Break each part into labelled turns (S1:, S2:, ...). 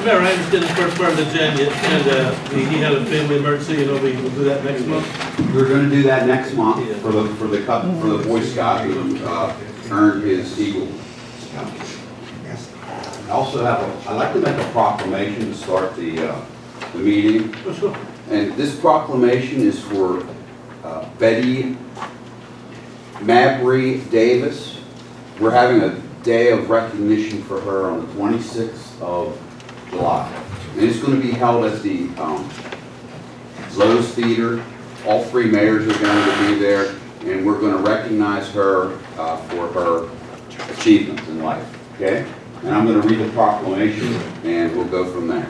S1: Mayor, I understand the first part of the agenda, he had a family emergency, and we'll do that next month.
S2: We're going to do that next month for the Boy Scout who earned his Eagle Scout. I also I'd like to make a proclamation to start the meeting.
S1: Oh, sure.
S2: And this proclamation is for Betty Mabry Davis. We're having a day of recognition for her on the 26th of July. And it's going to be held at the Lowe's Theater. All three mayors are going to be there, and we're going to recognize her for her achievements in life. Okay? And I'm going to read the proclamation, and we'll go from there.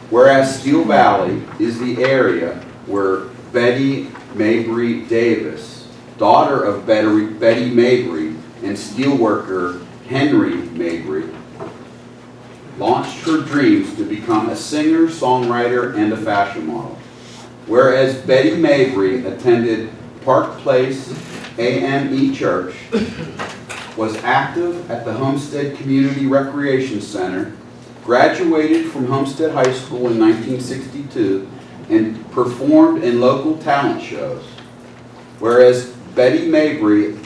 S2: Whereas Steel Valley is the area where Betty Mabry Davis, daughter of Betty Mabry and steelworker Henry Mabry, launched her dreams to become a singer, songwriter, and a fashion model. Whereas Betty Mabry attended Park Place AME Church, was active at the Homestead Community Recreation Center, graduated from Homestead High School in 1962, and performed in local talent shows. Whereas Betty Mabry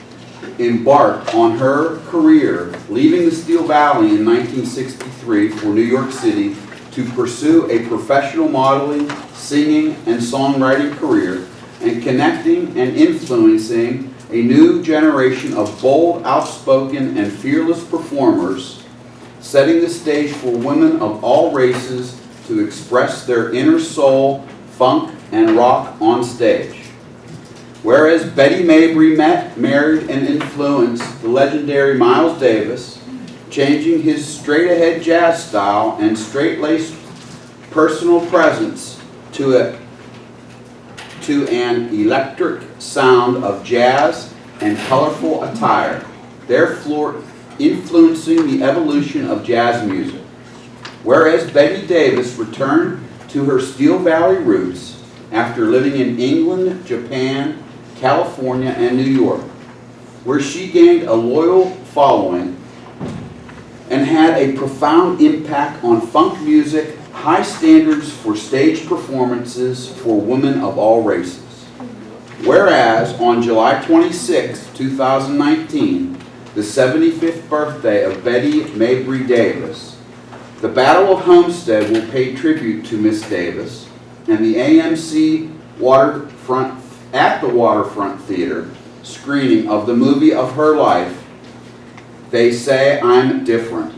S2: embarked on her career, leaving the Steel Valley in 1963 for New York City to pursue a professional modeling, singing, and songwriting career, and connecting and influencing a new generation of bold, outspoken, and fearless performers, setting the stage for women of all races to express their inner soul, funk, and rock on stage. Whereas Betty Mabry met, married, and influenced the legendary Miles Davis, changing his straight-ahead jazz style and straight-laced personal presence to an electric sound of jazz and colorful attire, therefore influencing the evolution of jazz music. Whereas Betty Davis returned to her Steel Valley roots after living in England, Japan, California, and New York, where she gained a loyal following and had a profound impact on funk music, high standards for stage performances for women of all races. Whereas on July 26, 2019, the 75th birthday of Betty Mabry Davis, the Battle of Homestead will pay tribute to Miss Davis, and the AMC at the Waterfront Theater screening of the movie of her life, They Say I'm Different,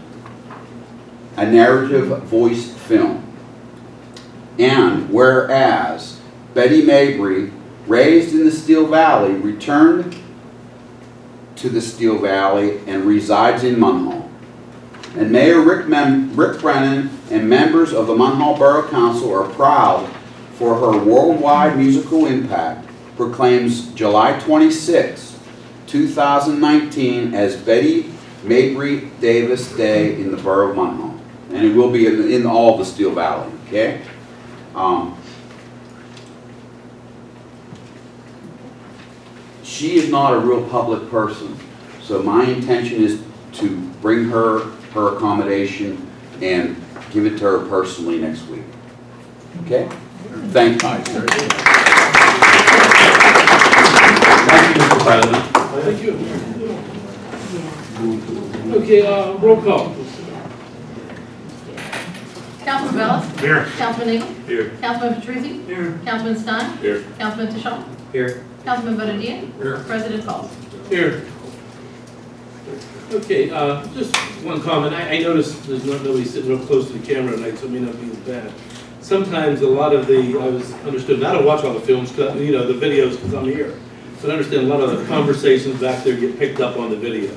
S2: a narrative voiced film. And whereas Betty Mabry, raised in the Steel Valley, returned to the Steel Valley and resides in Munhall. And Mayor Rick Brennan and members of the Munhall Borough Council are proud for her worldwide musical impact, proclaims July 26, 2019 as Betty Mabry Davis Day in the Borough of Munhall. And it will be in all the Steel Valley, okay? She is not a real public person, so my intention is to bring her accommodation and give it to her personally next week. Okay? Thank you.
S1: Thank you, Mr. President. Thank you. Okay, roll call.
S3: Councilman Bellis?
S1: Here.
S3: Councilman Eagle?
S1: Here.
S3: Councilman Patrizzi?
S1: Here.
S3: Councilman Stein?
S1: Here.
S3: Councilman Tashon?
S1: Here.
S3: Councilman Bonadilla?
S1: Here.
S3: President Falls?
S1: Here. Okay, just one comment. I noticed there's nobody sitting real close to the camera tonight, so it may not be as bad. Sometimes a lot of I was understood, and I don't watch all the films, the videos, because I'm here. But I understand a lot of the conversations back there get picked up on the video.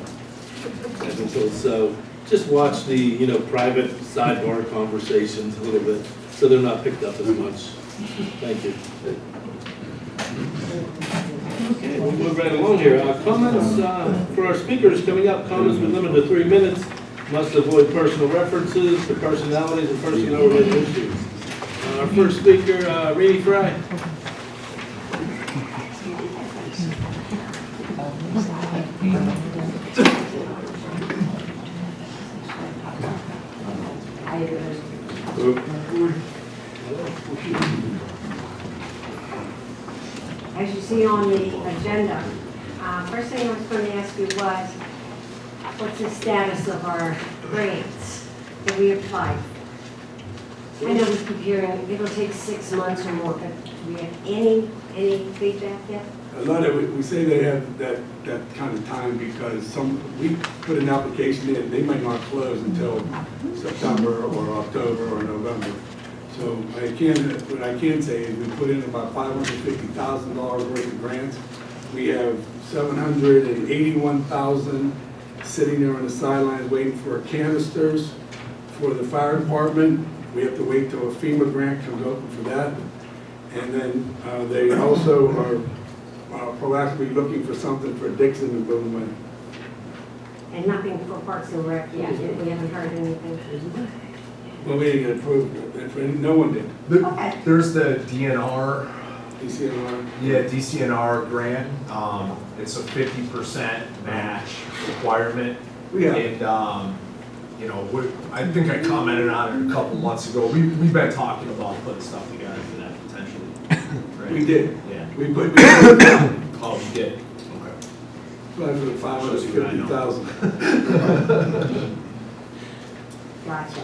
S1: And so just watch the, private sidebar conversations a little bit, so they're not picked up as much. Thank you. Okay, we'll move right along here. Comments for our speakers coming up. Comments will be limited to 3 minutes. Must avoid personal references to personalities and personnel-related issues. Our first speaker, Rini Fry.
S4: As you see on the agenda, first thing I was going to ask you was, what's the status of our grants that we applied? I know we keep hearing it'll take 6 months or more, but do we have any feedback yet?
S5: A lot of it, we say they have that kind of time because we put an application in, they might not close until September or October or November. So what I can say is we put in about $550,000 worth of grants. We have $781,000 sitting there on the sidelines waiting for canisters for the fire department. We have to wait till a FEMA grant comes open for that. And then they also are proactively looking for something for Dixon and Bloomington.
S4: And nothing for Parks and Rec yet, we haven't heard anything.
S5: Well, we didn't get approved, no one did.
S4: Okay.
S6: There's the DNR,
S5: DCNR.
S6: yeah, DCNR grant. It's a 50% match requirement.
S5: Yeah.
S6: And, you know, I think I commented on it a couple months ago. We've been talking about putting stuff together for that potentially. Right?
S5: We did.
S6: Yeah.
S5: We put,
S6: Oh, we did? Okay.
S5: applied for the $550,000.
S4: Gotcha.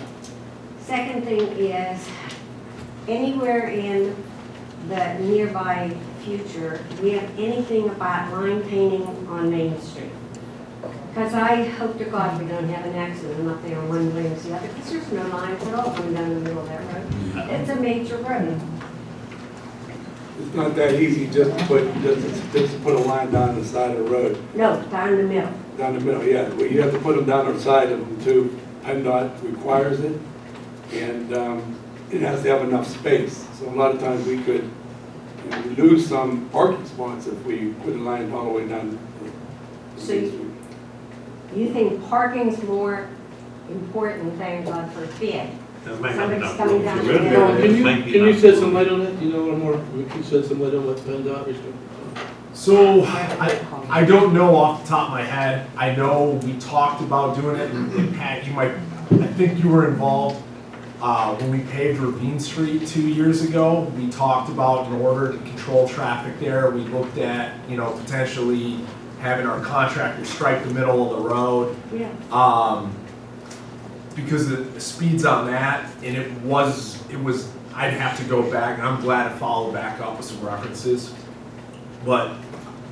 S4: Second thing is, anywhere in the nearby future, do we have anything about line painting on Main Street? Because I hope to God we don't have an accident up there on one blames the other, because there's no lines at all going down the middle of that road. It's a major road.
S5: It's not that easy just to put a line down the side of the road.
S4: No, down the middle.
S5: Down the middle, yeah. Well, you have to put them down the side of them too. PennDOT requires it. And it has to have enough space. So a lot of times we could lose some parking spots if we put a line all the way down.
S4: So you think parking's more important than God forbid? Somebody's coming down the middle.
S1: Can you shed some light on that? You know, or more, can you shed some light on what's PennDOT or something?
S6: So I don't know off the top of my head. I know we talked about doing it, and Pat, I think you were involved when we paved Ravine Street 2 years ago. We talked about, in order to control traffic there, we looked at, you know, potentially having our contractor stripe the middle of the road.
S4: Yeah.
S6: Because the speeds on that, and it was, I'd have to go back, and I'm glad to follow back up with some references. But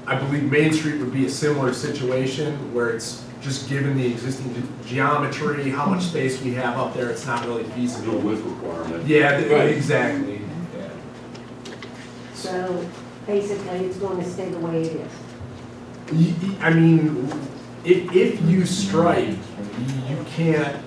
S6: I believe Main Street would be a similar situation where it's just given the existing geometry, how much space we have up there, it's not really feasible.
S7: No width requirement.
S6: Yeah,
S5: Right.
S6: exactly. Yeah.
S4: So basically, it's going to stay the way it is.
S6: I mean, if you stripe, you can't,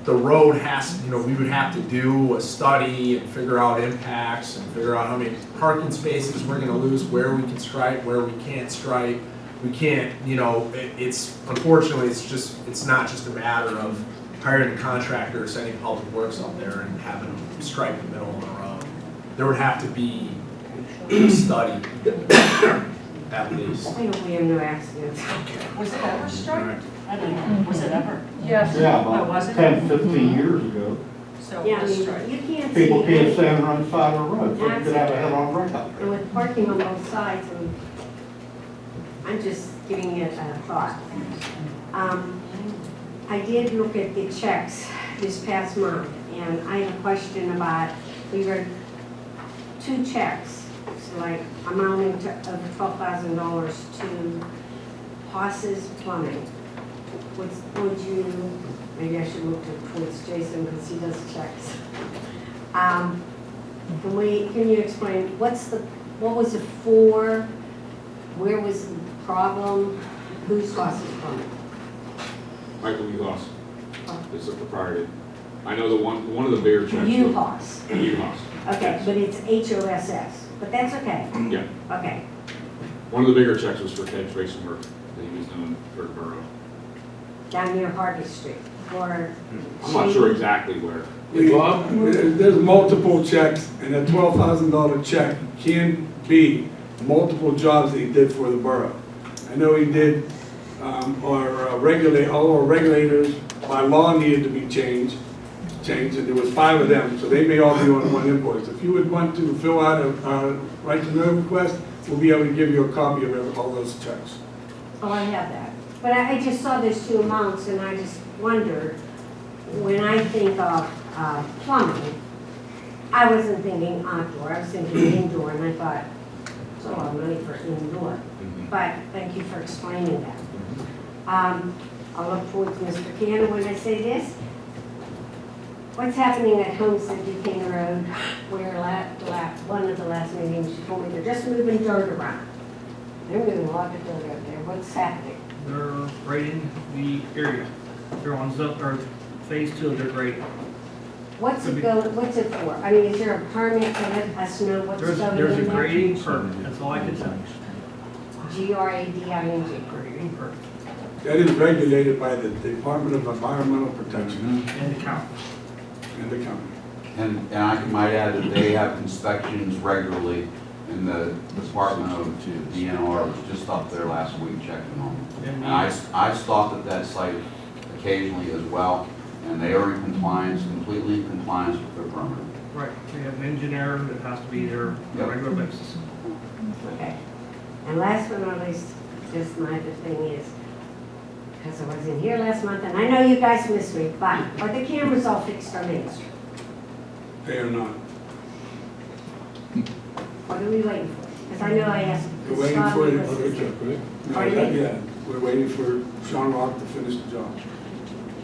S6: the road has, you know, we would have to do a study and figure out impacts and figure out how many parking spaces we're gonna lose, where we can stripe, where we can't stripe. We can't, you know, it's, unfortunately, it's not just a matter of hiring a contractor, sending public works out there and having them stripe the middle of the road. There would have to be a study, at least.
S4: I hope we have no accidents.
S8: Was it ever striped? I don't know. Was it ever?
S3: Yes.
S9: Yeah,
S8: Oh, was
S9: about
S8: it?
S9: 10, 15 years ago.
S8: So
S4: Yeah,
S8: it
S4: I
S8: was
S4: mean,
S8: striped.
S4: you can't see.
S9: People can't
S4: anything.
S9: stand on the side of the road, so you could have a head-on wreck up
S4: And
S9: there.
S4: with parking on both sides, and I'm just giving it a thought. I did look at the checks this past month, and I have a question about, we wrote 2 checks, so like amounting to over $12,000 to Haas's Plumbing. Would you, maybe I should look towards Jason because he does checks. Can you explain, what was it for? Where was the problem? Whose Haas's Plumbing?
S7: Michael Uhas is the proprietor. I know the one of the bigger checks.
S4: Uhas.
S7: Uhas.
S4: Okay, but it's HOSS, but that's okay.
S7: Yeah.
S4: Okay,
S7: One of the bigger checks was for catch basin work that he was doing for the borough.
S4: down near Harvey Street, or.
S7: I'm not sure exactly where.
S1: Bob?
S5: There's multiple checks, and a $12,000 check can be multiple jobs that he did for the borough. I know he did, all our regulators by law needed to be changed, changed, and there was 5 of them, so they may all be on one invoice. If you would want to fill out a right to know request, we'll be able to give you a copy of all those checks.
S4: Oh, I have that. But I just saw those 2 amounts, and I just wondered, when I think of plumbing, I wasn't thinking outdoor, I was thinking indoor, and I thought, it's a lot of money for indoor. But thank you for explaining that. I'll look towards Mr. Cannon when I say this. What's happening at Homestead Duquesne Road, where one of the last meetings, you told me they're just moving dirt around. They're moving a lot of dirt out there. What's happening?
S10: They're grading the area. They're on or phase 2 of their grading.
S4: What's it for? I mean, is there a permit to let us know what's going in there?
S10: There's a grading permit, that's all I can tell you.
S4: Grading.
S10: Grading permit.
S5: That is regulated by the Department of Environmental Protection
S10: And the county.
S5: and the county.
S2: And I might add that they have inspections regularly, and the Department of DNR was just up there last week checking on them. And I stopped at that site occasionally as well, and they are in compliance, completely in compliance with their permit.
S10: Right, we have an engineer that has to be there on a regular basis.
S4: Okay. And last but not least, just my other thing is, because I wasn't here last month, and I know you guys missed me, but are the cameras all fixed on Main Street?
S5: They are not.
S4: What are we waiting for? Because I know I asked.
S5: We're waiting for
S4: Scott
S5: it.
S4: was-
S5: No, not yet. We're waiting for Sean Rock to finish the job.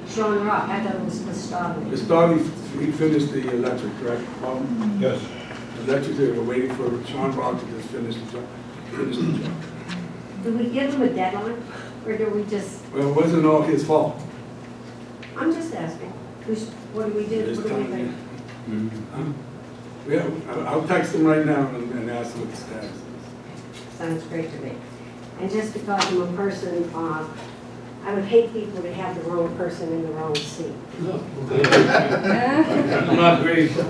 S4: Sean Rock, I thought it was Gustavo.
S5: Gustavo, he finished the electric, correct?
S9: Yes.
S5: The electric, we're waiting for Sean Rock to just finish the job.
S4: Do we give him a deadline, or do we just,
S5: Well, it wasn't all his fault.
S4: I'm just asking, what do we do?
S5: It's
S4: What do we
S5: time,
S4: think?
S5: Yeah, I'll text him right now and ask him what the status is.
S4: Sounds great to me. And just because I'm a person, I would hate people to have the wrong person in the wrong seat.
S1: No, I'm not great, but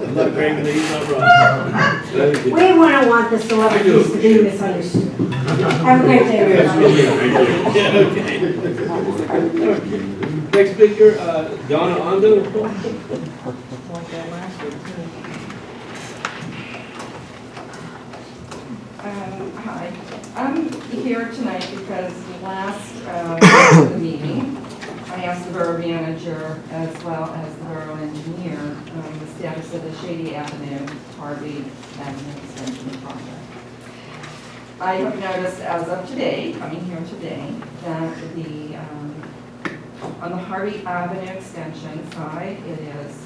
S1: he's not wrong.
S4: We wouldn't want the celebrities to be misunderstood. Have a great day, everybody.
S1: Yeah, okay. Next speaker, Donna Ondo.
S11: Hi, I'm here tonight because last meeting, I asked the borough manager as well as the borough engineer the status of the Shady Avenue, Harvey Avenue extension project. I have noticed as of today, coming here today, that on the Harvey Avenue extension side, it is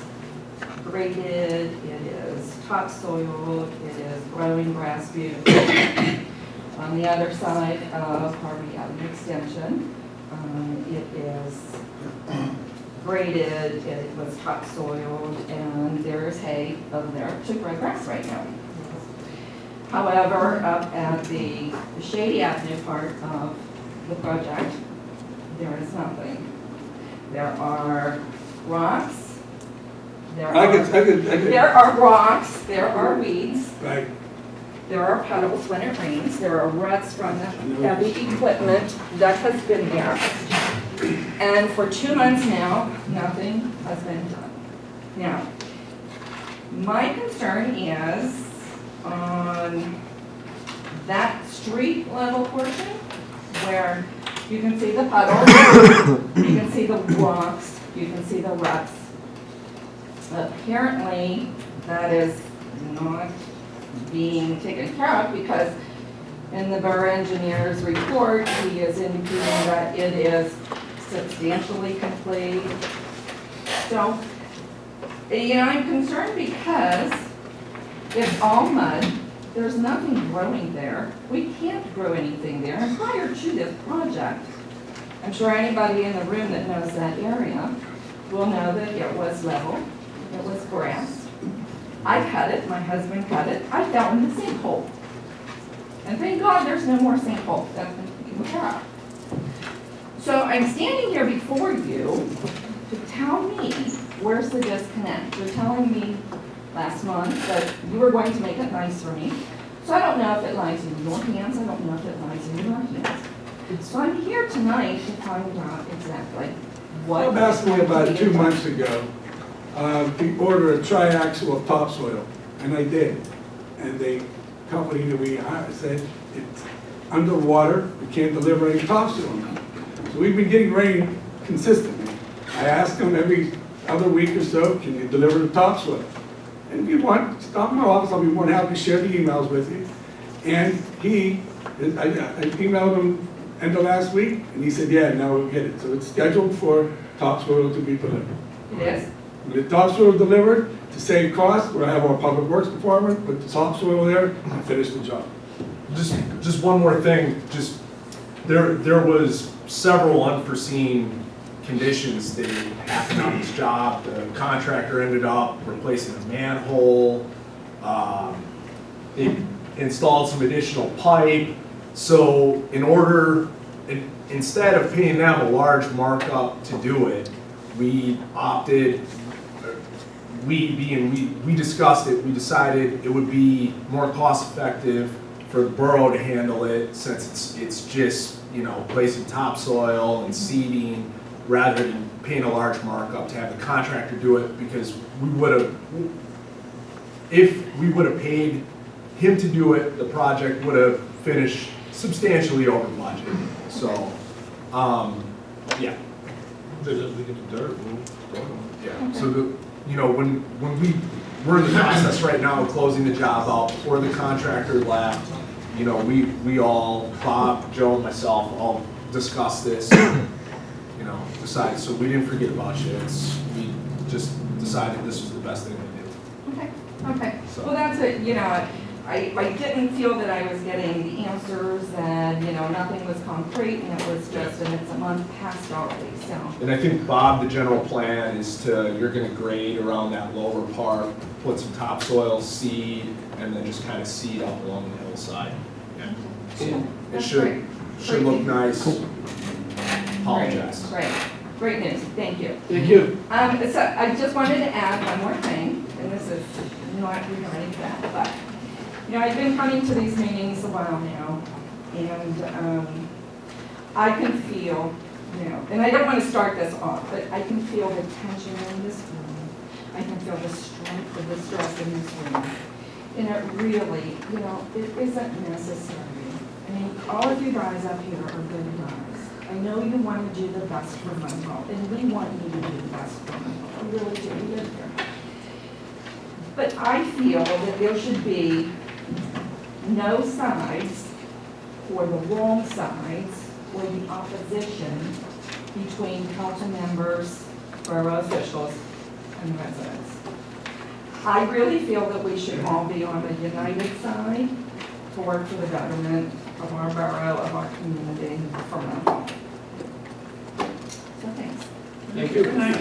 S11: graded, it is topsoil, it is growing grass view. On the other side of Harvey Avenue extension, it is graded, it was topsoiled, and there is hay over there to grow grass right now. However, up at the Shady Avenue part of the project, there is nothing. There are rocks. There are rocks, there are weeds,
S5: Right.
S11: there are puddles when it rains, there are ruts from the heavy equipment that has been there. And for 2 months now, nothing has been done. Now, my concern is on that street level portion where you can see the puddles, you can see the rocks, you can see the ruts. Apparently, that is not being taken care of because in the borough engineer's report, he is indicating that it is substantially complete. So, I'm concerned because it's all mud, there's nothing growing there. We can't grow anything there. And prior to this project, I'm sure anybody in the room that knows that area will know that it was level. It was grass. I cut it, my husband cut it, I fell in the sinkhole. And thank God there's no more sinkhole that's been taken care of. So I'm standing here before you to tell me where's the disconnect. You're telling me last month that you were going to make it nice for me. So I don't know if it lies in your hands, I don't know if it lies in your hands. So I'm here tonight to find out exactly what.
S5: Bob asked me about 2 months ago to order a triaxle of topsoil, and I did. And the company that we hired said, it's underwater, we can't deliver any topsoil now. So we've been getting rain consistently. I ask them every other week or so, can you deliver the topsoil? And if you want, stop in my office, I'll be more than happy to share the emails with you. And I emailed him end of last week, and he said, yeah, now we'll get it. So it's scheduled for topsoil to be delivered.
S11: It is?
S5: When the topsoil is delivered, to save costs, we'll have our public works department put the topsoil there and finish the job.
S6: Just one more thing, there was several unforeseen conditions that happened on this job. The contractor ended up replacing a manhole. They installed some additional pipe. So instead of paying them a large markup to do it, we opted, we discussed it, we decided it would be more cost effective for the borough to handle it, since it's just, placing topsoil and seeding, rather than paying a large markup to have the contractor do it, because if we would have paid him to do it, the project would have finished substantially over budget. So, yeah.
S9: They just get the dirt,
S6: Yeah, so we're in the process right now of closing the job out. Before the contractor left, we all, Bob, Joe, and myself, all discussed this, decided, so we didn't forget about you. We just decided this was the best thing to do.
S11: Okay.
S6: So-
S11: Well, that's it, I didn't feel that I was getting the answers, and, nothing was concrete, and it was just, and it's a month past already, so.
S6: And I think, Bob, the general plan is you're gonna grade around that lower part, put some topsoil, seed, and then just kind of seed up along the hillside. So it
S11: That's
S6: should look nice. Apologize.
S11: Great news, thank you.
S1: Thank you.
S11: So I just wanted to add one more thing, and this is not regarding that, but, I've been coming to these meetings a while now, and I can feel, and I don't want to start this off, but I can feel the tension in this room. I can feel the strength of the stress in this room. And it really, it isn't necessary. I mean, all of you guys up here are good guys. I know you want to do the best for Munhall, and we want you to do the best for Munhall. I really do, we live here. But I feel that there should be no sides, or the wrong sides, or the opposition between council members, borough officials, and residents. I really feel that we should all be on a united side to work for the betterment of our borough, of our community, for Munhall. So thanks.
S1: Thank you.
S11: Good night.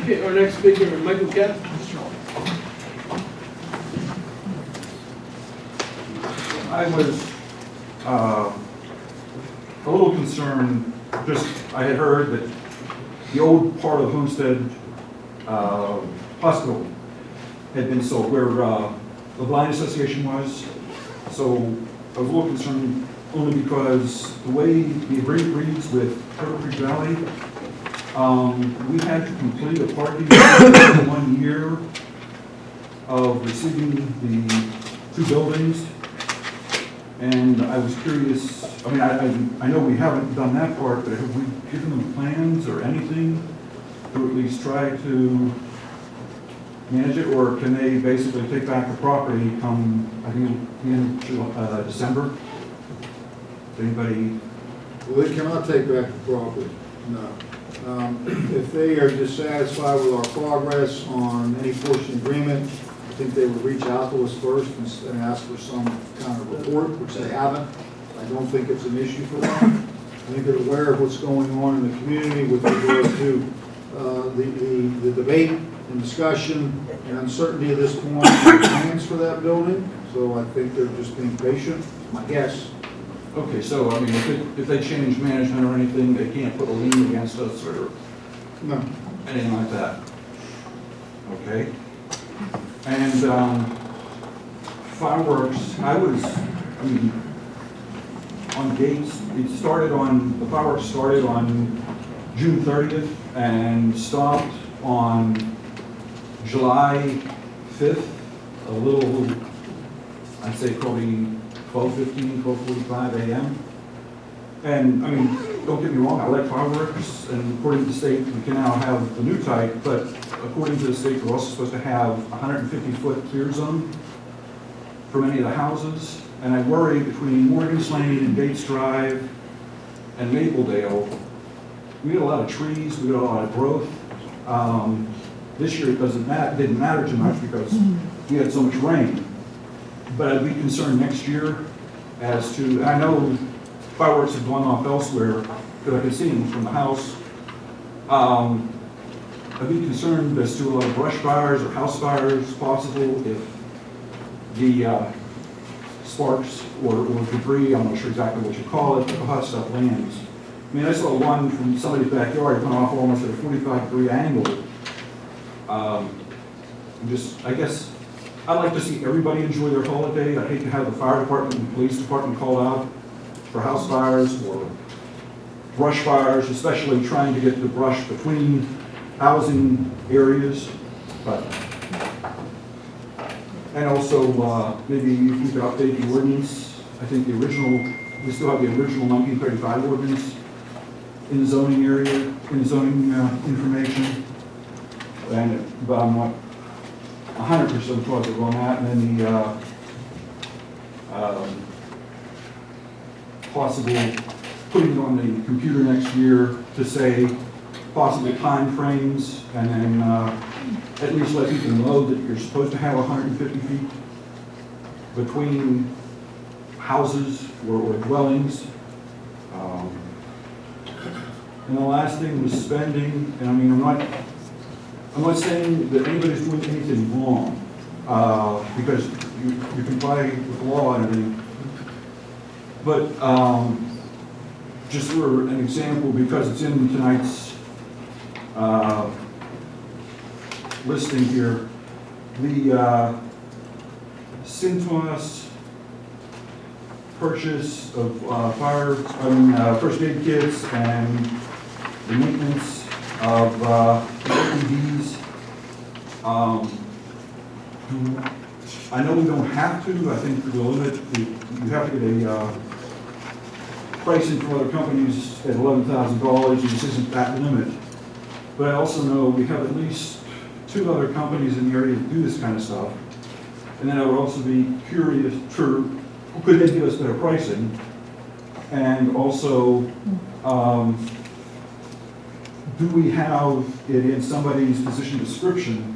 S1: Okay, our next speaker, Michael Kapp.
S9: I was a little concerned, I had heard that the old part of Homestead Hospital had been sold, where the Blind Association was. So I was a little concerned only because the way the agreement reads with Turtle Creek Valley, we had to complete a parking within 1 year of receiving the two buildings. And I was curious, I know we haven't done that part, but have we given them plans or anything to at least try to manage it? Or can they basically take back the property come, I think, in December? Anybody?
S12: Well, they cannot take back the property, no. If they are dissatisfied with our progress on any portion agreement, I think they would reach out to us first and ask for some kind of report, which they haven't. I don't think it's an issue for them. I think they're aware of what's going on in the community with regard to the debate and discussion and uncertainty at this point, plans for that building. So I think they're just being patient, my guess.
S9: Okay, so, if they change management or anything, they can't put a lien against us or
S12: No.
S9: anything like that? Okay. And fireworks, on gates. The fireworks started on June 30th and stopped on July 5th, a little, I'd say probably 12:15, 12:45 a.m. And, I mean, don't get me wrong, I like fireworks, and according to the state, we can now have the new type, but according to the state, we're also supposed to have a 150-foot clear zone from any of the houses. And I worry between Morgan's Lane and Bates Drive and Mapledale, we got a lot of trees, we got a lot of growth. This year it didn't matter too much because we had so much rain. But I'd be concerned next year as to, and I know fireworks have gone off elsewhere, that I can see them from the house. I'd be concerned as to a lot of brush fires or house fires possible if the sparks or debris, I'm not sure exactly what you call it, but the hot stuff lands. I mean, I saw one from somebody's backyard, went off almost at a 45-degree angle. I guess, I'd like to see everybody enjoy their holiday. I hate to have the fire department and police department called out for house fires or brush fires, especially trying to get the brush between housing areas. But, and also, maybe if we could update the ordinance. I think the original, we still have the original 1935 ordinance in the zoning area, in the zoning information. But I'm not 100% positive on that. And then the possible putting it on the computer next year to say possible time frames, and then at least let people know that you're supposed to have 150 feet between houses or dwellings. And the last thing was spending, and I mean, I'm not saying that anybody's doing anything wrong, because you comply with the law and everything. But just for an example, because it's in tonight's listing here, the Cintas purchase of first aid kits and the maintenance of LEDs. I know we don't have to. I think the limit, you have to get a pricing from other companies at $11,000, and this isn't that limit. But I also know we have at least 2 other companies in the area that do this kind of stuff. And then I would also be curious for, could they give us better pricing? And also, do we have it in somebody's position description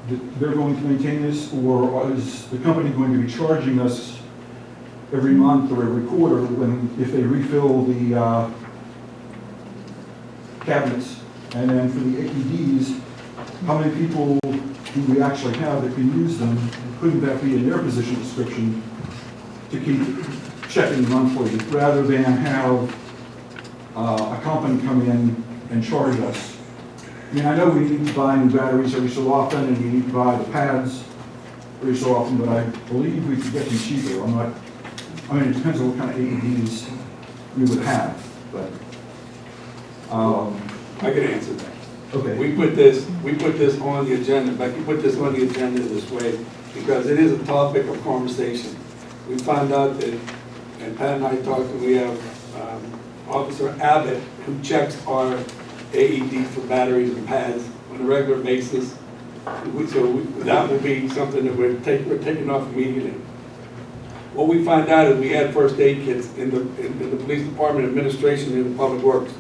S9: that they're going to maintain this, or is the company going to be charging us every month or every quarter if they refill the cabinets? And then for the AEDs, how many people do we actually have that can use them? Couldn't that be in their position description to keep checking monthly, rather than have a company come in and charge us? I mean, I know we need to buy new batteries every so often, and we need to buy the pads every so often, but I believe we could get them cheaper. I mean, it depends on what kind of AEDs we would have, but.
S5: I can answer that.
S9: Okay.
S5: We put this on the agenda, Becky put this on the agenda this way because it is a topic of conversation. We found out that, and Pat and I talked, we have Officer Abbott who checks our AED for batteries and pads on a regular basis. That will be something that we're taking off immediately. What we find out is we had first aid kits in the police department administration and the public works.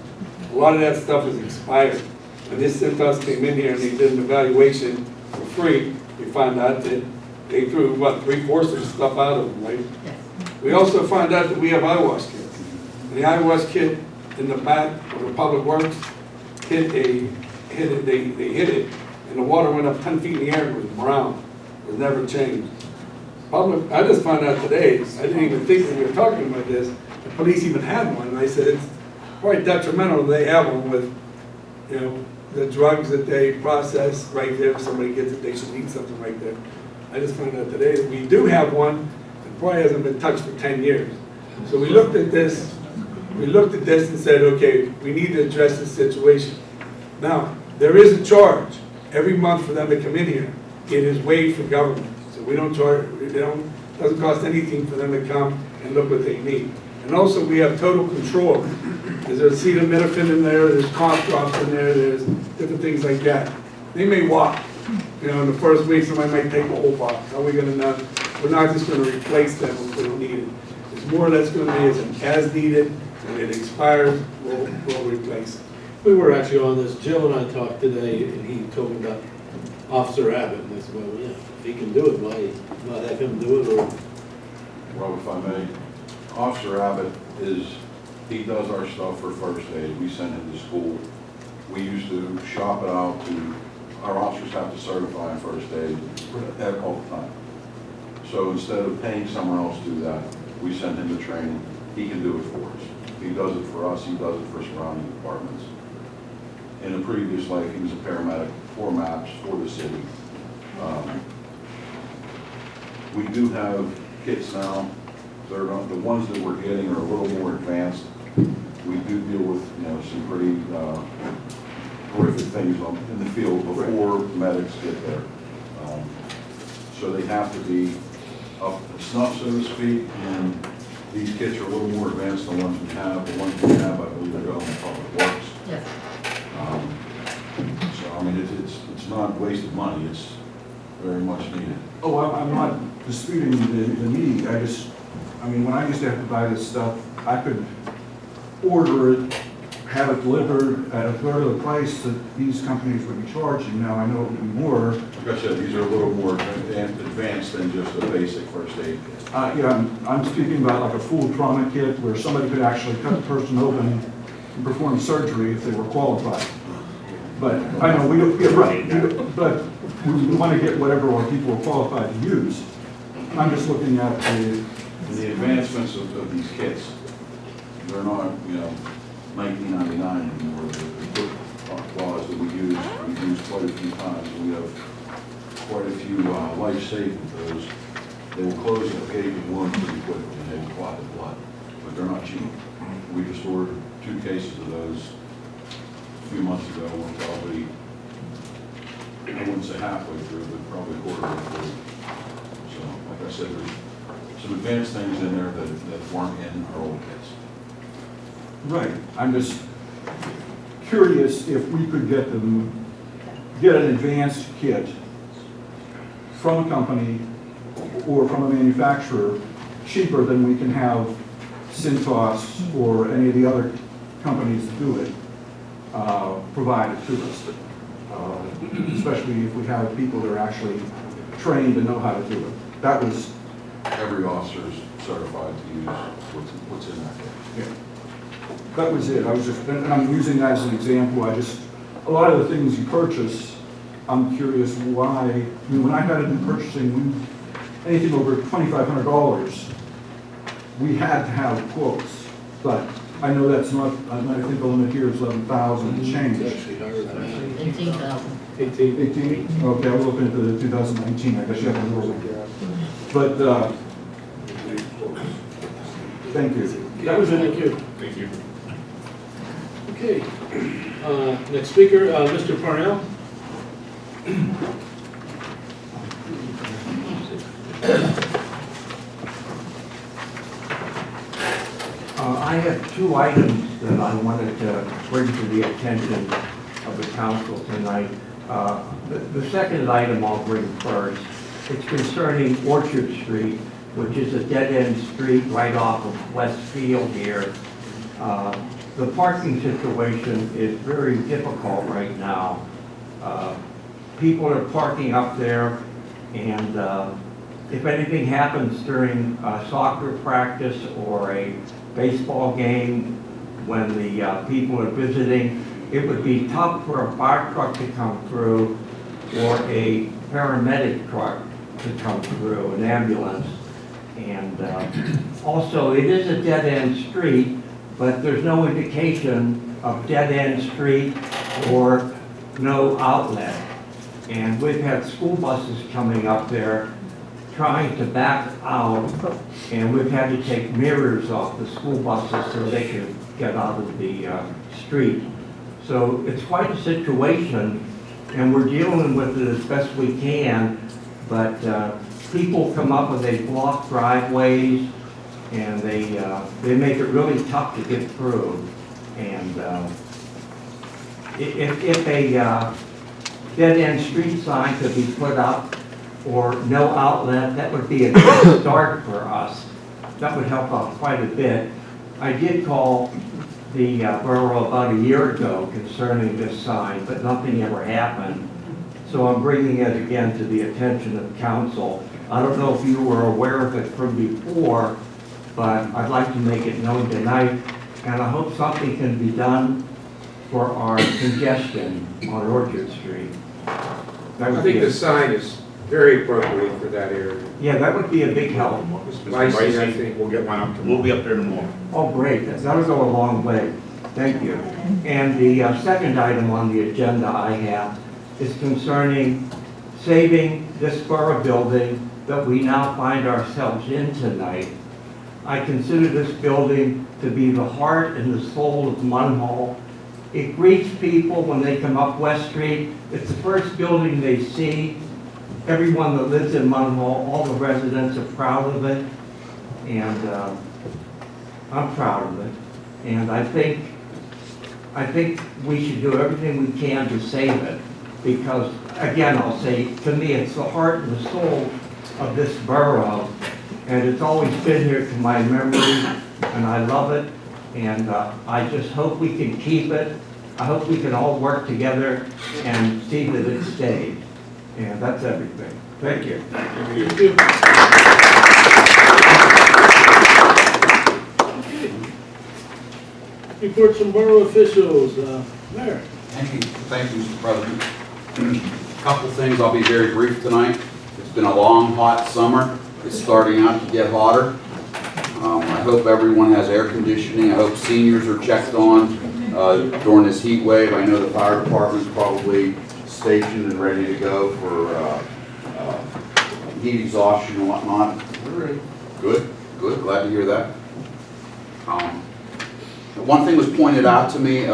S5: A lot of that stuff is expired. When this Cintas came in here and they did an evaluation for free, we found out that they threw, what, 3/4 of the stuff out of them, right?
S3: Yes.
S5: We also found out that we have eyewash kits. And the eyewash kit in the back of the public works they hit it, and the water went up 10 feet in the air, it was brown. It was never changed. I just found out today, I didn't even think that we were talking about this, the police even had one, and I said, it's quite detrimental they have one with, you know, the drugs that they process right there. If somebody gets it, they should eat something right there. I just found out today that we do have one, it probably hasn't been touched for 10 years. So we looked at this and said, okay, we need to address this situation. Now, there is a charge every month for them to come in here. It is waived for government, so we don't charge, doesn't cost anything for them to come and look what they need. And also, we have total control. There's acetaminophen in there, there's cough drops in there, there's different things like that. They may walk, in the first week, somebody might take a whole box. How are we gonna know? We're not just gonna replace them if we don't need it. It's more or less gonna be as needed, and it expires, we'll replace it.
S1: We were actually on this, Jill and I talked today, and he told me about Officer Abbott, and I said, well, yeah, if he can do it, why not have him do it, or?
S13: Well, if I may, Officer Abbott he does our stuff for first aid. We send him to school. We used to shop it out our officers have to certify in first aid all the time. So instead of paying someone else to do that, we send him to training. He can do it for us. He does it for us, he does it for surrounding departments. In a previous life, he was a paramedic for MAPS for the city. We do have kits now. The ones that we're getting are a little more advanced. We do deal with some pretty horrific things in the field before medics get there. So they have to be up to snuff, so to speak, and these kits are a little more advanced than the ones we have. The ones we have, I believe, are going to Public Works.
S3: Yes.
S13: So, I mean, it's not wasted money, it's very much needed.
S9: Oh, I'm not disputing the need, when I used to have to buy this stuff, I could order it, have it delivered at a third of the price that these companies would be charging. Now I know it would be more.
S13: Like I said, these are a little more advanced than just a basic first aid kit.
S9: Yeah, I'm speaking about like a full trauma kit where somebody could actually cut the person open and perform surgery if they were qualified. But I know we don't, yeah, right, but we want to get whatever our people are qualified to use. I'm just looking at
S13: the advancements of these kits. They're not, 1999 anymore. The quick claws that we use quite a few times. We have quite a few life-saving those. They will close the gate and wound pretty quickly, and they will clot the blood, but they're not cheap. We just ordered 2 cases of those a few months ago. We're probably, I wouldn't say halfway through, but probably a quarter of the way through. So, like I said, there's some advanced things in there that weren't in our old kits.
S9: right. I'm just curious if we could get an advanced kit from a company or from a manufacturer cheaper than we can have Cintas or any of the other companies that do it provided to us. Especially if we have people that are actually trained and know how to do it. That was,
S13: Every officer is certified to use what's in that kit.
S9: yeah. That was it. And I'm using that as an example. A lot of the things you purchase, I'm curious why. When I had it in purchasing, anything over $2,500, we had to have quotes. But I know that's not, I think the limit here is 11,000 and change.
S1: It's actually higher than that.
S3: 18,000.
S1: 18.
S9: Okay, I'll look into the 2019, I guess you have to roll it. But, thank you.
S1: That was it, thank you.
S7: Thank you.
S1: Okay, next speaker, Mr. Parnell.
S14: I have 2 items that I wanted to bring to the attention of the council tonight. The second item I'll bring first, it's concerning Orchard Street, which is a dead-end street right off of West Field here. The parking situation is very difficult right now. People are parking up there, and if anything happens during soccer practice or a baseball game, when the people are visiting, it would be tough for a fire truck to come through or a paramedic truck to come through, an ambulance. And also, it is a dead-end street, but there's no indication of dead-end street or no outlet. And we've had school buses coming up there trying to back out, and we've had to take mirrors off the school buses so they can get out of the street. So it's quite a situation, and we're dealing with it as best we can, but people come up and they block driveways, and they make it really tough to get through. And if a dead-end street sign could be put up, or no outlet, that would be a good start for us. That would help out quite a bit. I did call the borough about a year ago concerning this sign, but nothing ever happened. So I'm bringing it again to the attention of council. I don't know if you were aware of it from before, but I'd like to make it known tonight, and I hope something can be done for our congestion on Orchard Street. That would
S15: I
S14: be
S15: think the sign is very appropriate for that area.
S14: Yeah, that would be a big help.
S15: Lacey, I think, will get one up tomorrow.
S13: We'll be up there tomorrow.
S14: Oh, great, that'll go a long way. Thank you. And the second item on the agenda I have is concerning saving this borough building that we now find ourselves in tonight. I consider this building to be the heart and the soul of Munhall. It greets people when they come up West Street. It's the first building they see. Everyone that lives in Munhall, all the residents are proud of it, and I'm proud of it. And I think we should do everything we can to save it, because, again, I'll say, to me, it's the heart and the soul of this borough, and it's always been here to my memory, and I love it, and I just hope we can keep it. I hope we can all work together and see that it stays. And that's everything. Thank you.
S1: Thank you. Reports from borough officials. Mayor.
S2: Thank you, Mr. President. Couple things, I'll be very brief tonight. It's been a long, hot summer. It's starting out to get hotter. I hope everyone has air conditioning. I hope seniors are checked on during this heat wave. I know the fire department's probably stationed and ready to go for heat exhaustion and whatnot. Good, glad to hear that. One thing was pointed out to me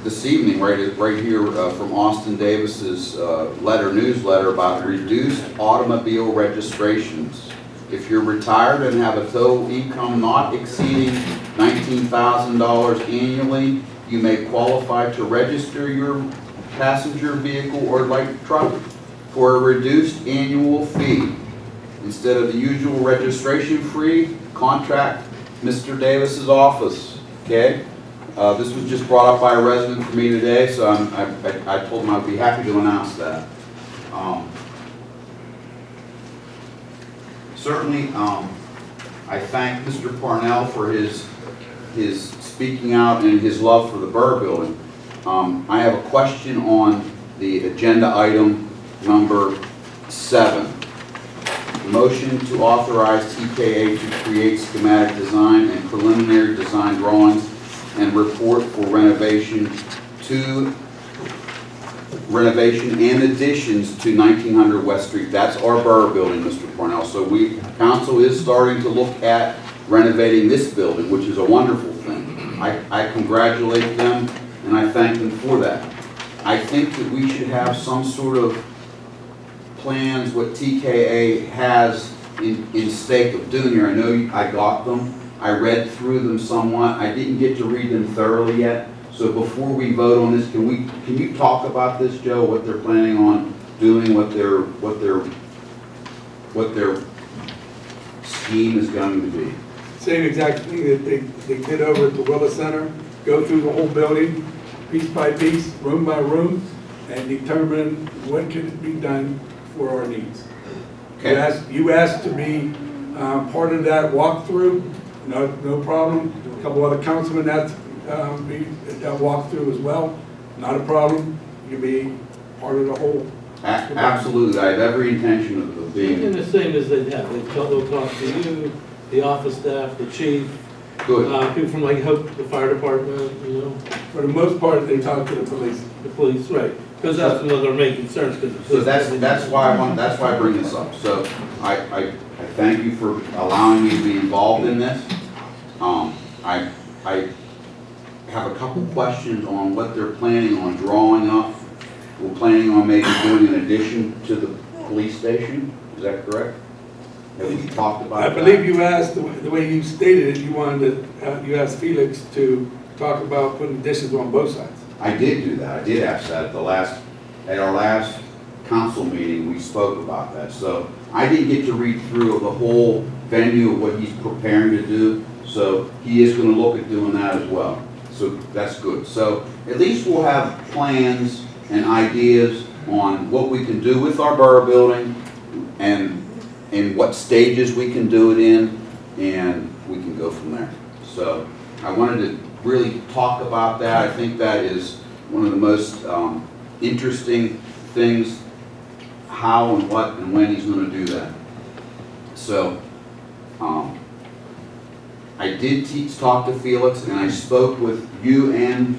S2: this evening, right here from Austin Davis's newsletter about reduced automobile registrations. If you're retired and have a total income not exceeding $19,000 annually, you may qualify to register your passenger vehicle or light truck for a reduced annual fee. Instead of the usual registration fee, contact Mr. Davis's office, okay? This was just brought up by a resident for me today, so I told him I'd be happy to announce that. Certainly, I thank Mr. Parnell for his speaking out and his love for the Borough Building. I have a question on the agenda item number 7. Motion to authorize TKA to create schematic design and preliminary design drawings and report for renovation and additions to 1900 West Street. That's our Borough Building, Mr. Parnell. So council is starting to look at renovating this building, which is a wonderful thing. I congratulate them and I thank them for that. I think that we should have some sort of plans what TKA has in stake of doing here. I know I got them. I read through them somewhat. I didn't get to read them thoroughly yet. So before we vote on this, can you talk about this, Joe? What they're planning on doing, what their scheme is going to be?
S5: Same exact thing that they did over at the Willis Center. Go through the whole building, piece by piece, room by room, and determine what can be done for our needs.
S2: Okay.
S5: You asked to be part of that walkthrough. No problem. A couple other councilmen asked be at that walkthrough as well. Not a problem. You can be part of the whole.
S2: Absolutely. I have every intention of being.
S1: And the same as they have. They'll talk to you, the office staff, the chief.
S2: Good.
S1: People from like Hope, the fire department,
S5: For the most part, they talk to the police.
S1: The police, right. Because that's one of their main concerns, because.
S2: So that's why I bring this up. So I thank you for allowing me to be involved in this. I have a couple questions on what they're planning on drawing up. We're planning on maybe doing an addition to the police station, is that correct? Have we talked about
S5: I
S2: that?
S5: believe you asked, the way you stated it, you asked Felix to talk about putting additions on both sides.
S2: I did do that. I did ask that at our last council meeting, we spoke about that. So I didn't get to read through the whole venue of what he's preparing to do. So he is going to look at doing that as well. So that's good. So at least we'll have plans and ideas on what we can do with our borough building and in what stages we can do it in, and we can go from there. So I wanted to really talk about that. I think that is one of the most interesting things, how and what and when he's going to do that. So I did talk to Felix, and I spoke with you and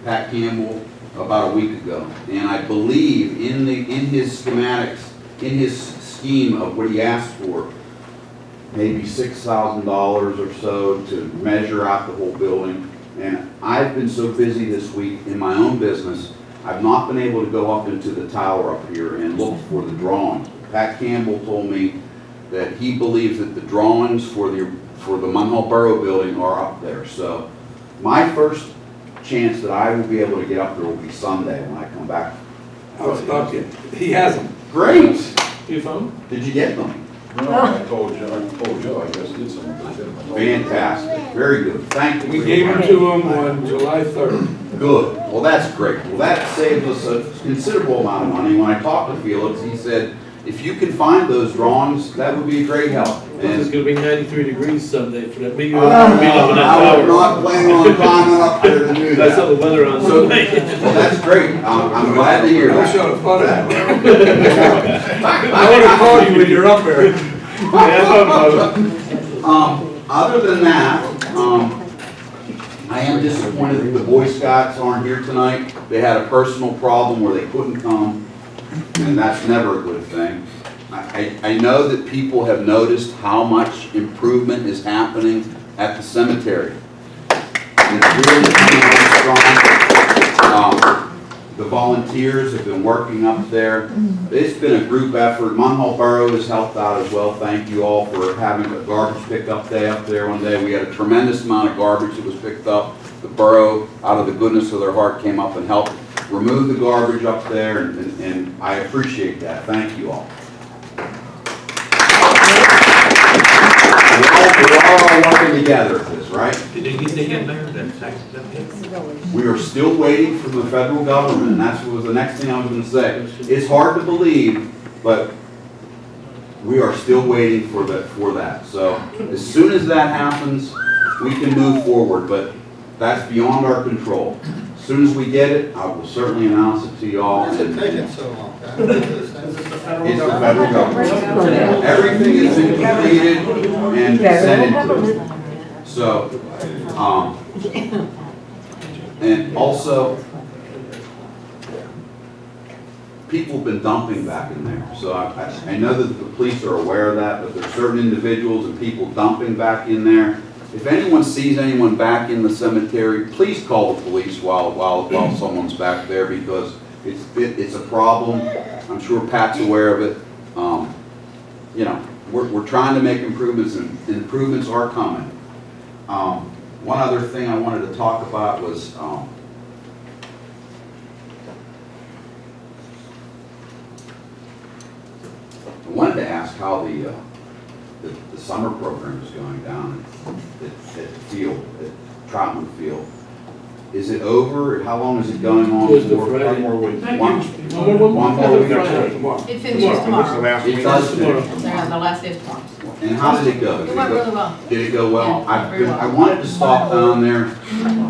S2: Pat Campbell about a week ago. And I believe in his schematics, in his scheme of what he asked for, maybe $6,000 or so to measure out the whole building. And I've been so busy this week in my own business, I've not been able to go up into the tower up here and look for the drawings. Pat Campbell told me that he believes that the drawings for the Munhall Borough Building are up there. So my first chance that I will be able to get up there will be Sunday when I come back.
S5: I'll stop you. He has them.
S2: Great!
S1: You found?
S2: Did you get them?
S13: No, I told you, I guess get some.
S2: Fantastic. Very good. Thank you.
S5: We gave them to him on July 3rd.
S2: Good. Well, that's great. Well, that saves us a considerable amount of money. When I talked to Felix, he said, if you can find those drawings, that would be a great help.
S1: It's gonna be 93 degrees Sunday for that. Maybe you'll
S2: I
S1: be up in that
S2: was
S1: tower.
S2: not planning on climbing up there to do
S1: That's
S2: that.
S1: how the weather on
S2: So,
S1: Sunday.
S2: well, that's great. I'm glad to hear
S5: I
S2: that.
S5: should have thought of that. I would have called you when you're up there.
S2: Other than that, I am disappointed that the Boy Scouts aren't here tonight. They had a personal problem where they couldn't come, and that's never a good thing. I know that people have noticed how much improvement is happening at the cemetery. It's really coming on strong. The volunteers have been working up there. It's been a group effort. Munhall Borough has helped out as well. Thank you all for having a garbage pickup day up there one day. We had a tremendous amount of garbage that was picked up. The borough, out of the goodness of their heart, came up and helped remove the garbage up there, and I appreciate that. Thank you all. We're all working together at this, right?
S1: Did you get in there?
S2: We are still waiting for the federal government, and that was the next thing I was going to say. It's hard to believe, but we are still waiting for that. So as soon as that happens, we can move forward, but that's beyond our control. As soon as we get it, I will certainly announce it to y'all.
S12: Why is it taking so long?
S2: It's the federal government. Everything has been completed and sent into it. So, and also, people have been dumping back in there. So I know that the police are aware of that, but there's certain individuals and people dumping back in there. If anyone sees anyone back in the cemetery, please call the police while someone's back there, because it's a problem. I'm sure Pat's aware of it. You know, we're trying to make improvements, and improvements are coming. One other thing I wanted to talk about was I wanted to ask how the summer program is going down at the field, at Troutman Field. Is it over? How long is it going on
S1: Goes to
S2: for?
S1: Friday.
S2: One more week.
S1: Thank
S2: One more week.
S5: Tomorrow.
S3: It finishes tomorrow.
S2: It does finish.
S3: The last day is tomorrow.
S2: And how did it go?
S3: It went really well.
S2: Did it go well?
S3: Yeah, very well.
S2: I wanted to stop down there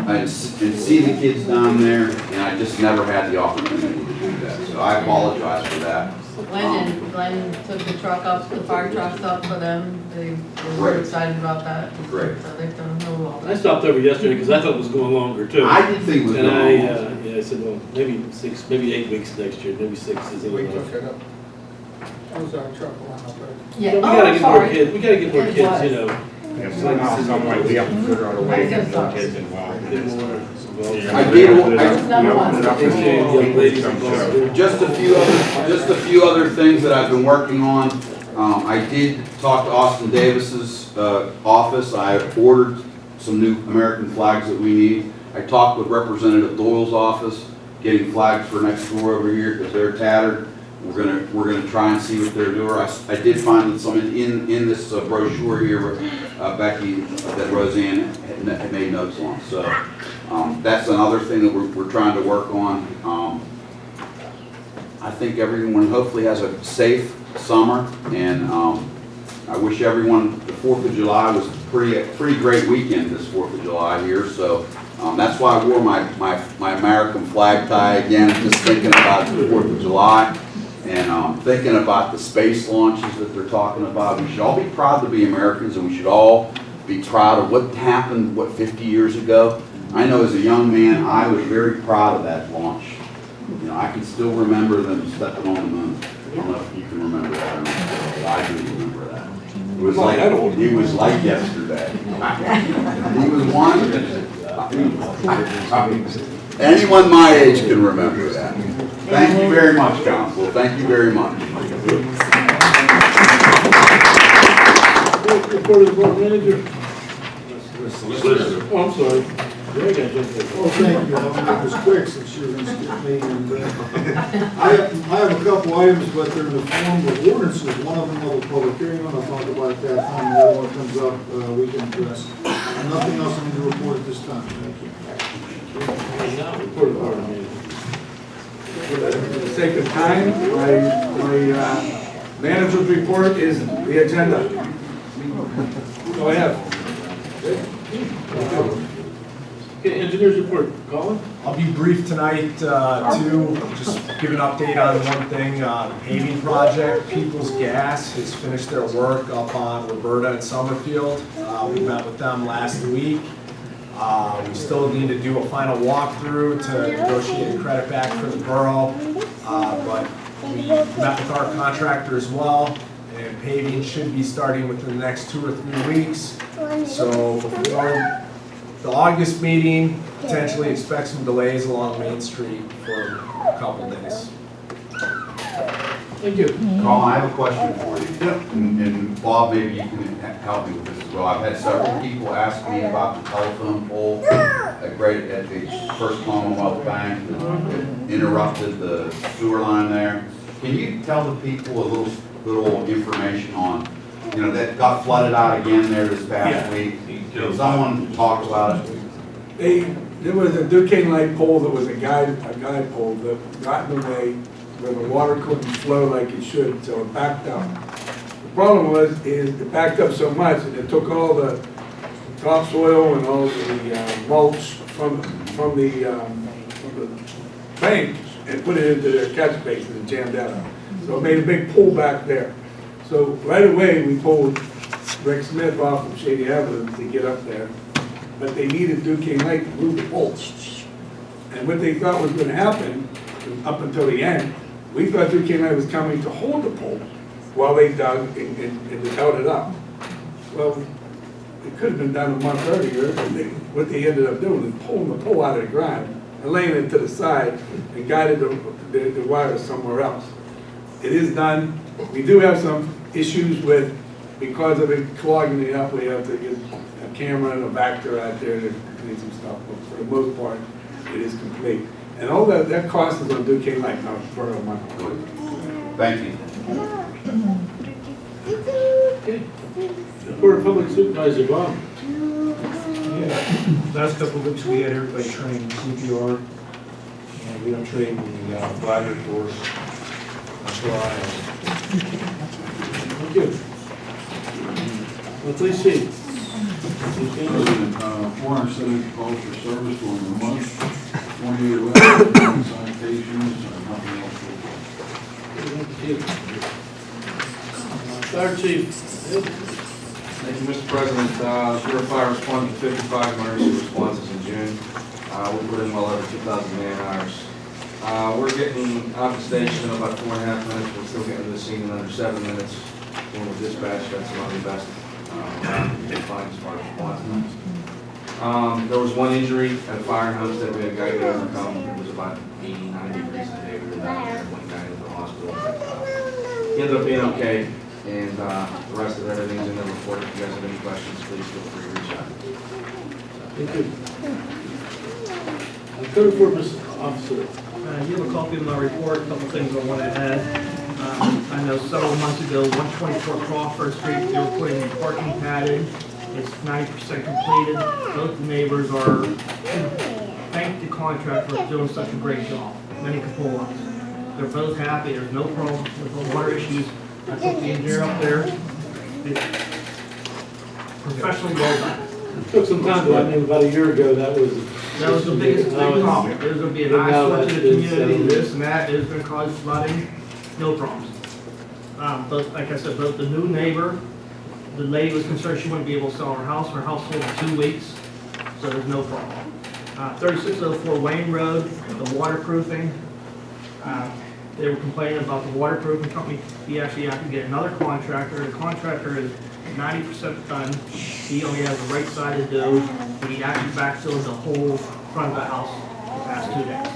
S2: and see the kids down there, and I just never had the opportunity to do that. that, so I apologize for that.
S3: Glenn took the truck up, the fire trucks up for them. They were
S2: Great.
S3: really excited about that.
S2: Great.
S3: So they've done real well.
S1: I stopped over yesterday because I thought it was going longer too.
S2: I did think it was
S1: And
S2: going
S1: I,
S2: on.
S1: yeah, I said, well, maybe 6, maybe 8 weeks next year, maybe 6 is
S12: We
S1: enough.
S12: took it up. I was our truck line up there.
S3: Yeah,
S1: We
S3: oh,
S1: gotta
S3: I'm
S1: get more
S3: sorry.
S1: kids, we gotta get more
S3: It
S1: kids,
S3: was.
S1: you know.
S15: Yeah, somehow, some way, we have to figure out a way to get more kids involved.
S1: Get more involved.
S2: I did,
S15: We opened it up-
S3: I-
S15: we opened it up
S1: They say young ladies involved.
S2: Just a few other things that I've been working on. I did talk to Austin Davis's office. I have ordered some new American flags that we need. I talked with Representative Doyle's office, getting flags for next door over here because they're tattered. We're gonna try and see what they're doing. I did find that some in this brochure here, Becky, that Roseanne had made notes on. So that's another thing that we're trying to work on. I think everyone hopefully has a safe summer, and I wish everyone, the 4th of July was a pretty great weekend this 4th of July here, so that's why I wore my American flag tie again, just thinking about the 4th of July, and thinking about the space launches that they're talking about. We should all be proud to be Americans, and we should all be proud of what happened, 50 years ago. I know as a young man, I was very proud of that launch. You know, I can still remember them stepping on the moon. I don't know if you can remember that or not, but I do remember that. It was like yesterday. He was one. Anyone my age can remember that. Thank you very much, Council. Thank you very much.
S1: Report of the board manager. Oh, I'm sorry. Greg, I jumped in.
S12: Well, thank you. I'll make this quick since you're going to skip me. And, I have a couple items, but they're in the form of ordinances. One of them will be public hearing on. I'll talk about it that time. The other one comes up, we can address. And nothing else I need to report at this time. Thank you.
S1: Now, report of the board manager.
S5: For the sake of time, my manager's report is the agenda. Go ahead.
S1: Okay, engineer's report, Colin?
S6: I'll be brief tonight, too, just give an update on one thing, the paving project. People's Gas has finished their work up on Roberta and Summerfield. We met with them last week. We still need to do a final walkthrough to negotiate a credit back for the borough, but we met with our contractor as well, and paving should be starting within the next 2 or 3 weeks. So before the August meeting, potentially expect some delays along Main Street for a couple days.
S1: Thank you.
S2: Colin, I have a question for you. And Bob, maybe you can help me with this as well. I've had several people ask me about the telephone pole at the first Commonwealth Bank that interrupted the sewer line there. Can you tell the people a little information on, that got flooded out again there this past week? Can someone talk about it?
S5: There was a Duquesne light pole that was a guide pole that got in the way where the water couldn't flow like it should, so it backed up. The problem is it backed up so much and it took all the topsoil and all the mulch from the bank and put it into their catch basin and jammed that up. So it made a big pull back there. So right away, we pulled Rick Smith off of Shady Avenue to get up there, but they needed Duquesne Lake to move the pole. And what they thought was going to happen, up until the end, we thought Duquesne Lake was coming to hold the pole while they dug and held it up. Well, it could have been done a month earlier, and what they ended up doing is pulling the pole out of the ground and laying it to the side and guided the wires somewhere else. It is done. We do have some issues with, because of it clogging it up, we have to get a camera and a vector out there to clean some stuff, but for the most part, it is complete. And all that cost is on Duquesne Lake, not Borough Money.
S2: Thank you.
S1: Okay. Report of public supervisor, Bob.
S10: Last couple of weeks, we had everybody trained CPR, and we don't train the bladder force.
S1: Thank you. Please see.
S13: President, 470 calls for service during the month, 28 citations, nothing else
S1: you. Fire Chief.
S16: Thank you, Mr. President. Bureau Fire responded to 55 emergency responses in June. We put in well over 2,000 man hours. We're getting out of the station in about 4.5 minutes. We're still getting to the scene in under 7 minutes. Doing the dispatch, that's one of the best you can find as far as response times. There was one injury at a fire in Homestead. We had a guy get overcome. It was about 80, 90 degrees a day. We were down there, went down to the hospital. He ended up being okay. And the rest of everything's in the report. If you guys have any questions, please feel free to reach out.
S1: Thank you. Code Enforcement Officer.
S10: You have a copy of my report, a couple things I want to add. I know several months ago, 124 Crawford Street, they were putting in parking padding. It's 90% completed. Both neighbors are, thank the contractor for doing such a great job. Many complaints. They're both happy. There's no problem with the water issues. I took the engineer up there. It's professionally well done.
S1: It took some time, but I mean, about a year ago, that was
S10: The biggest problem. There's going to be an eyesore to the community, this and that, it's going to cause flooding, no problems. But like I said, both the new neighbor, the lady was concerned she wouldn't be able to sell her house sold in 2 weeks, so there's no problem. 3604 Wayne Road, the waterproofing, they were complaining about the waterproofing company. He actually had to get another contractor. The contractor is 90% done. He only has the right side to do. He actually backfilled the whole front of the house the past 2 days.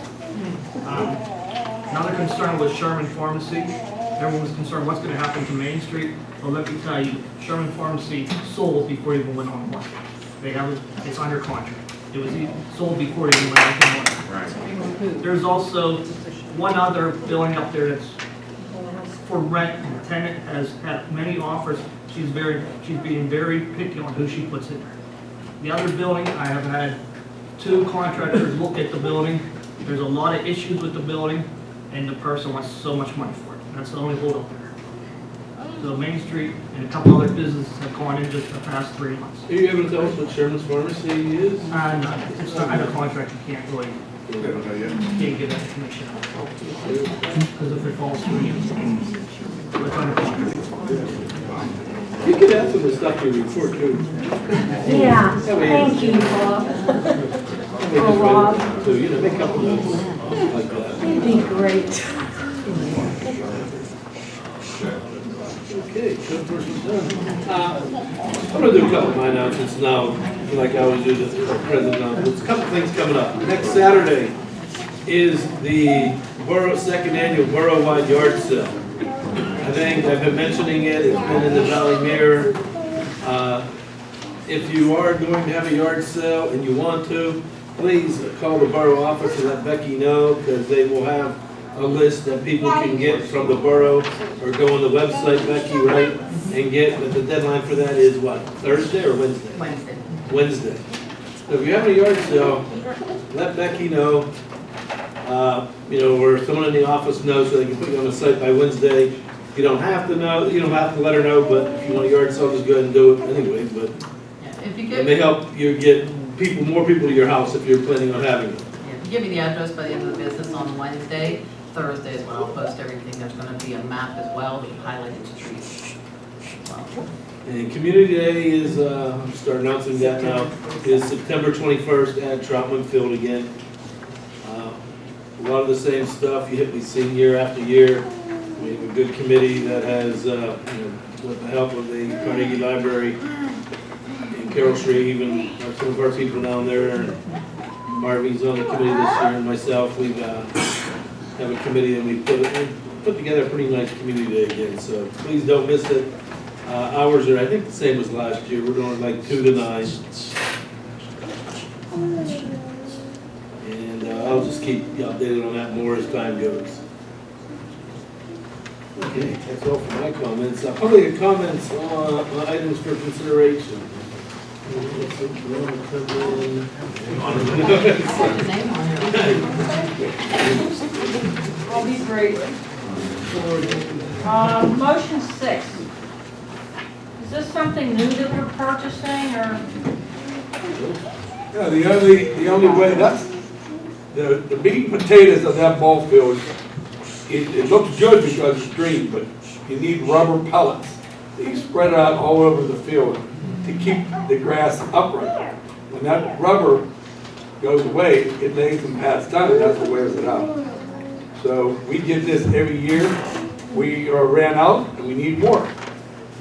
S10: Another concern was Sherman Pharmacy. Everyone was concerned what's going to happen to Main Street. Well, let me tell you, Sherman Pharmacy sold before it even went on the market. It's under contract. It was sold before it even went on the market. Right. There's also one other building up there that's for rent, and the tenant has had many offers. She's being very picky on who she puts in there. The other building, I have had 2 contractors look at the building. There's a lot of issues with the building, and the person wants so much money for it. That's the only hold up there. So Main Street and a couple other businesses have gone in just the past 3 months.
S1: Are you able to tell us what Sherman's Pharmacy is?
S10: No, it's not under contract. You can't really. Can't give that information out. Because if it falls through you, it's under contract.
S1: You could add some of the stuff in your report too.
S4: Yeah, thank you, Bob.
S1: Oh, Rob. So, you know, make a couple notes like that.
S4: You'd be great.
S1: Okay, good person's done. I'm gonna do a couple of my announcements now, like I always do, the president announcements. A couple of things coming up. Next Saturday is the second annual borough-wide yard sale. I think I've been mentioning it, it's been in the Valley Mirror. If you are going to have a yard sale and you want to, please call the borough office and let Becky know, because they will have a list that people can get from the borough, or go on the website, Becky, right, and get, but the deadline for that is what, Thursday or Wednesday?
S3: Wednesday.
S1: Wednesday. So if you're having a yard sale, let Becky know, or someone in the office knows, so they can put you on the site by Wednesday. You don't have to know, you don't have to let her know, but if you want a yard sale, just go ahead and do it anyway, but.
S3: If you
S1: And
S3: give,
S1: they help you get more people to your house if you're planning on having it.
S3: if you give me the address by the end of the business on Wednesday, Thursday is when I'll post everything. There's gonna be a map as well, with highlighted streets. Well,
S1: And Community Day is, I'm start announcing that now, is September 21st at Troutman Field again. A lot of the same stuff we've seen year after year. We have a good committee that has, with the help of the Carnegie Library and Carol Shreve and some of our people down there, and Harvey's on the committee this year, and myself, we've have a committee, and we put together a pretty nice community day again, so please don't miss it. Hours are, I think, the same as last year. We're doing like 2 to 9. And I'll just keep you updated on that more as time goes. Okay, that's all for my comments. Public comments on items for consideration.
S3: Put your name on it.
S8: I'll be brief. Motion 6. Is this something new that we're purchasing, or?
S5: Yeah, the only way, that's, the meat and potatoes of that ball field it looks good because it's green, but you need rubber pellets. That you spread out all over the field to keep the grass upright. When that rubber goes away, it lays some paths down, and that's what wears it out. So we did this every year. We ran out, and we need more.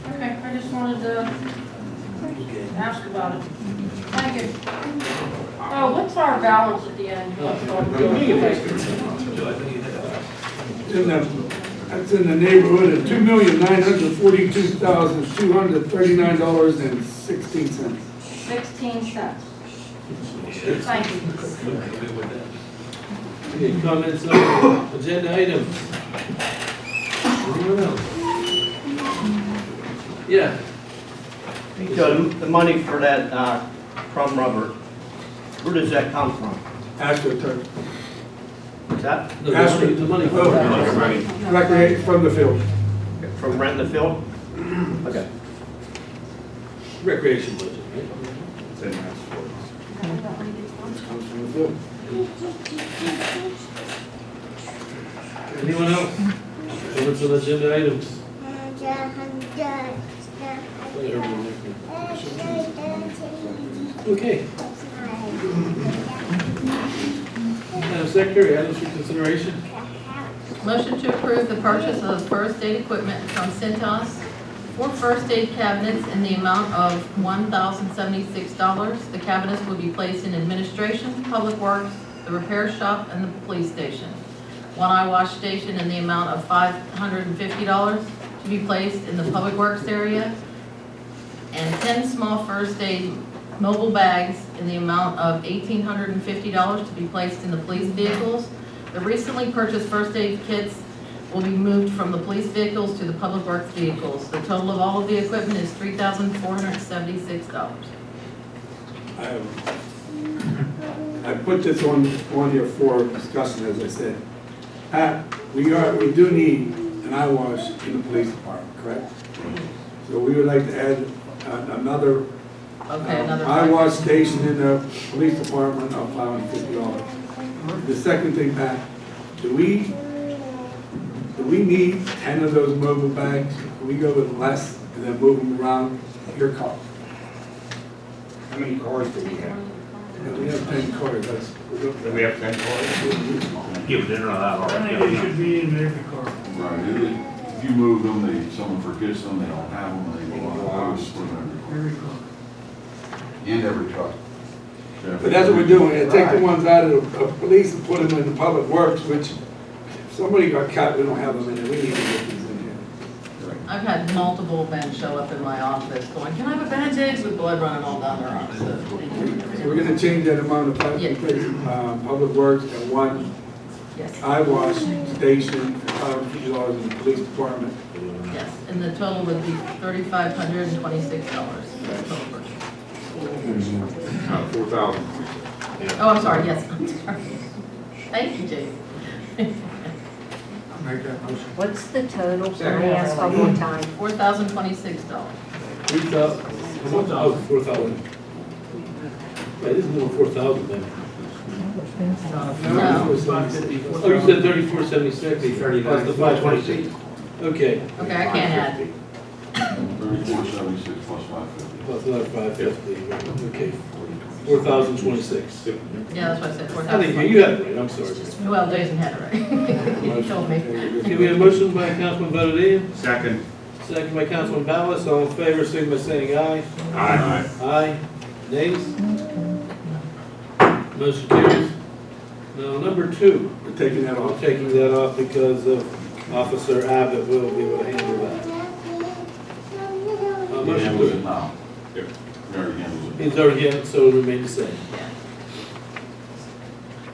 S8: Okay, I just wanted to ask about it. Thank you. Oh, what's our balance at the end?
S5: That's in the neighborhood of $2,942,239.16.
S8: 16 cents. Thank you.
S1: Any comments on agenda items? Anyone else? Yeah.
S17: So the money for that crumb rubber, where does that come from?
S5: AstroTurf.
S17: What's that?
S1: The money.
S5: Recreate from the field.
S17: From renting the field? Okay.
S1: Recreation budget, right?
S5: Comes from the field.
S1: Anyone else? Comments on agenda items? Okay. Madam Secretary, items for consideration?
S3: Motion to approve the purchase of first aid equipment from Cintas, 4 first aid cabinets in the amount of $1,076. The cabinets will be placed in administration, public works, the repair shop, and the police station. 1 eye wash station in the amount of $550 to be placed in the public works area, and 10 small first aid mobile bags in the amount of $1,850 to be placed in the police vehicles. The recently purchased first aid kits will be moved from the police vehicles to the public works vehicles. The total of all of the equipment is $3,476.
S5: I put this on here for discussion, as I said. We do need an eye wash in the police department, correct? So we would like to add another eye wash station in the police department of $550. The second thing, Pat, do we need 10 of those mobile bags? Can we go with less and then move them around your car?
S15: How many cars do we have?
S5: We have 10 cars,
S15: Do we have 10 cars? Yeah, but they're not that hard.
S10: I think they should be in every car.
S13: Right, if you move them, someone forgets them, they don't have them, they go out of the house, put them in.
S10: Every car.
S2: And every truck.
S5: But that's what we're doing, we take the ones out of the police and put them in the public works, which if somebody got cut, we don't have them in there, we need to get these in here.
S3: I've had multiple men show up in my office going, "Can I have a Band-Aid?" with blood running all down their arms.
S5: So we're gonna change that amount of public works and 1
S3: Yes,
S5: eye wash station for $550 in the police department.
S3: yes, and the total would be $3,526.
S7: 4,000.
S3: Oh, I'm sorry, yes, I'm sorry. Thank you, Jason.
S5: Make that motion.
S4: What's the total? Can I ask one more time?
S3: $4,026.
S1: 3,000, how much? Oh, 4,000. Right, this is more 4,000 then.
S3: No.
S1: Oh, you said 3476. Plus the 526. Okay.
S3: Okay, I can't add.
S13: 3476 plus 550.
S1: Plus another 550. Okay. 4,026.
S3: Yeah, that's what I said,
S1: I think
S3: 4,000.
S1: you had it right, I'm sorry.
S3: Well, Jason had it right. He told me.
S1: Okay, we have a motion by Councilman Bodadine,
S15: Second.
S1: second by Councilman Ballas. All in favor, signify by saying aye.
S15: Aye.
S1: Aye. Nays? Motion carries. Now, number 2,
S5: We're taking that
S1: I'm
S5: off.
S1: taking that off because of Officer Abbott will be able to handle that.
S13: He
S1: Motion
S13: handles it
S1: to,
S13: now. He already handles it.
S1: he's already in, so it'll remain the same.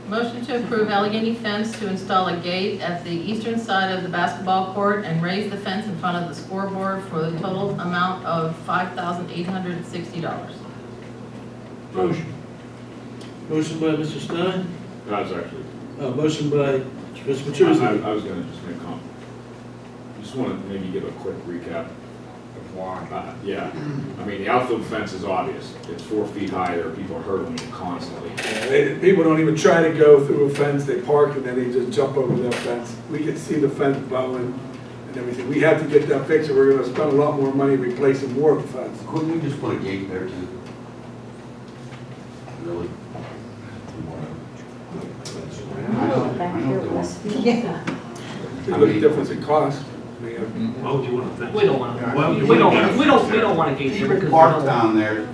S3: Motion to approve Allegheny fence to install a gate at the eastern side of the basketball court and raise the fence in front of the scoreboard for the total amount of $5,860.
S1: Motion. Motion by Mr. Stein,
S7: That's actually,
S1: motion by Mr.
S7: I
S1: Petrusi.
S7: was gonna just make a comment. Just wanna maybe give a quick recap. why, yeah. I mean, the outfield fence is obvious. It's 4 feet high, there are people hurdling it constantly.
S5: People don't even try to go through a fence, they park and then they just jump over that fence. We can see the fence blowing and everything. We have to get that fixed, or we're gonna spend a lot more money replacing more of the fence.
S2: Couldn't we just put a gate there too? Really? I know they want.
S4: Yeah.
S5: Look at the difference in cost. We have-
S1: Why would you want to fence?
S10: We don't want to, we don't want to gate there
S2: People
S10: because
S2: park
S10: we don't-
S2: down there,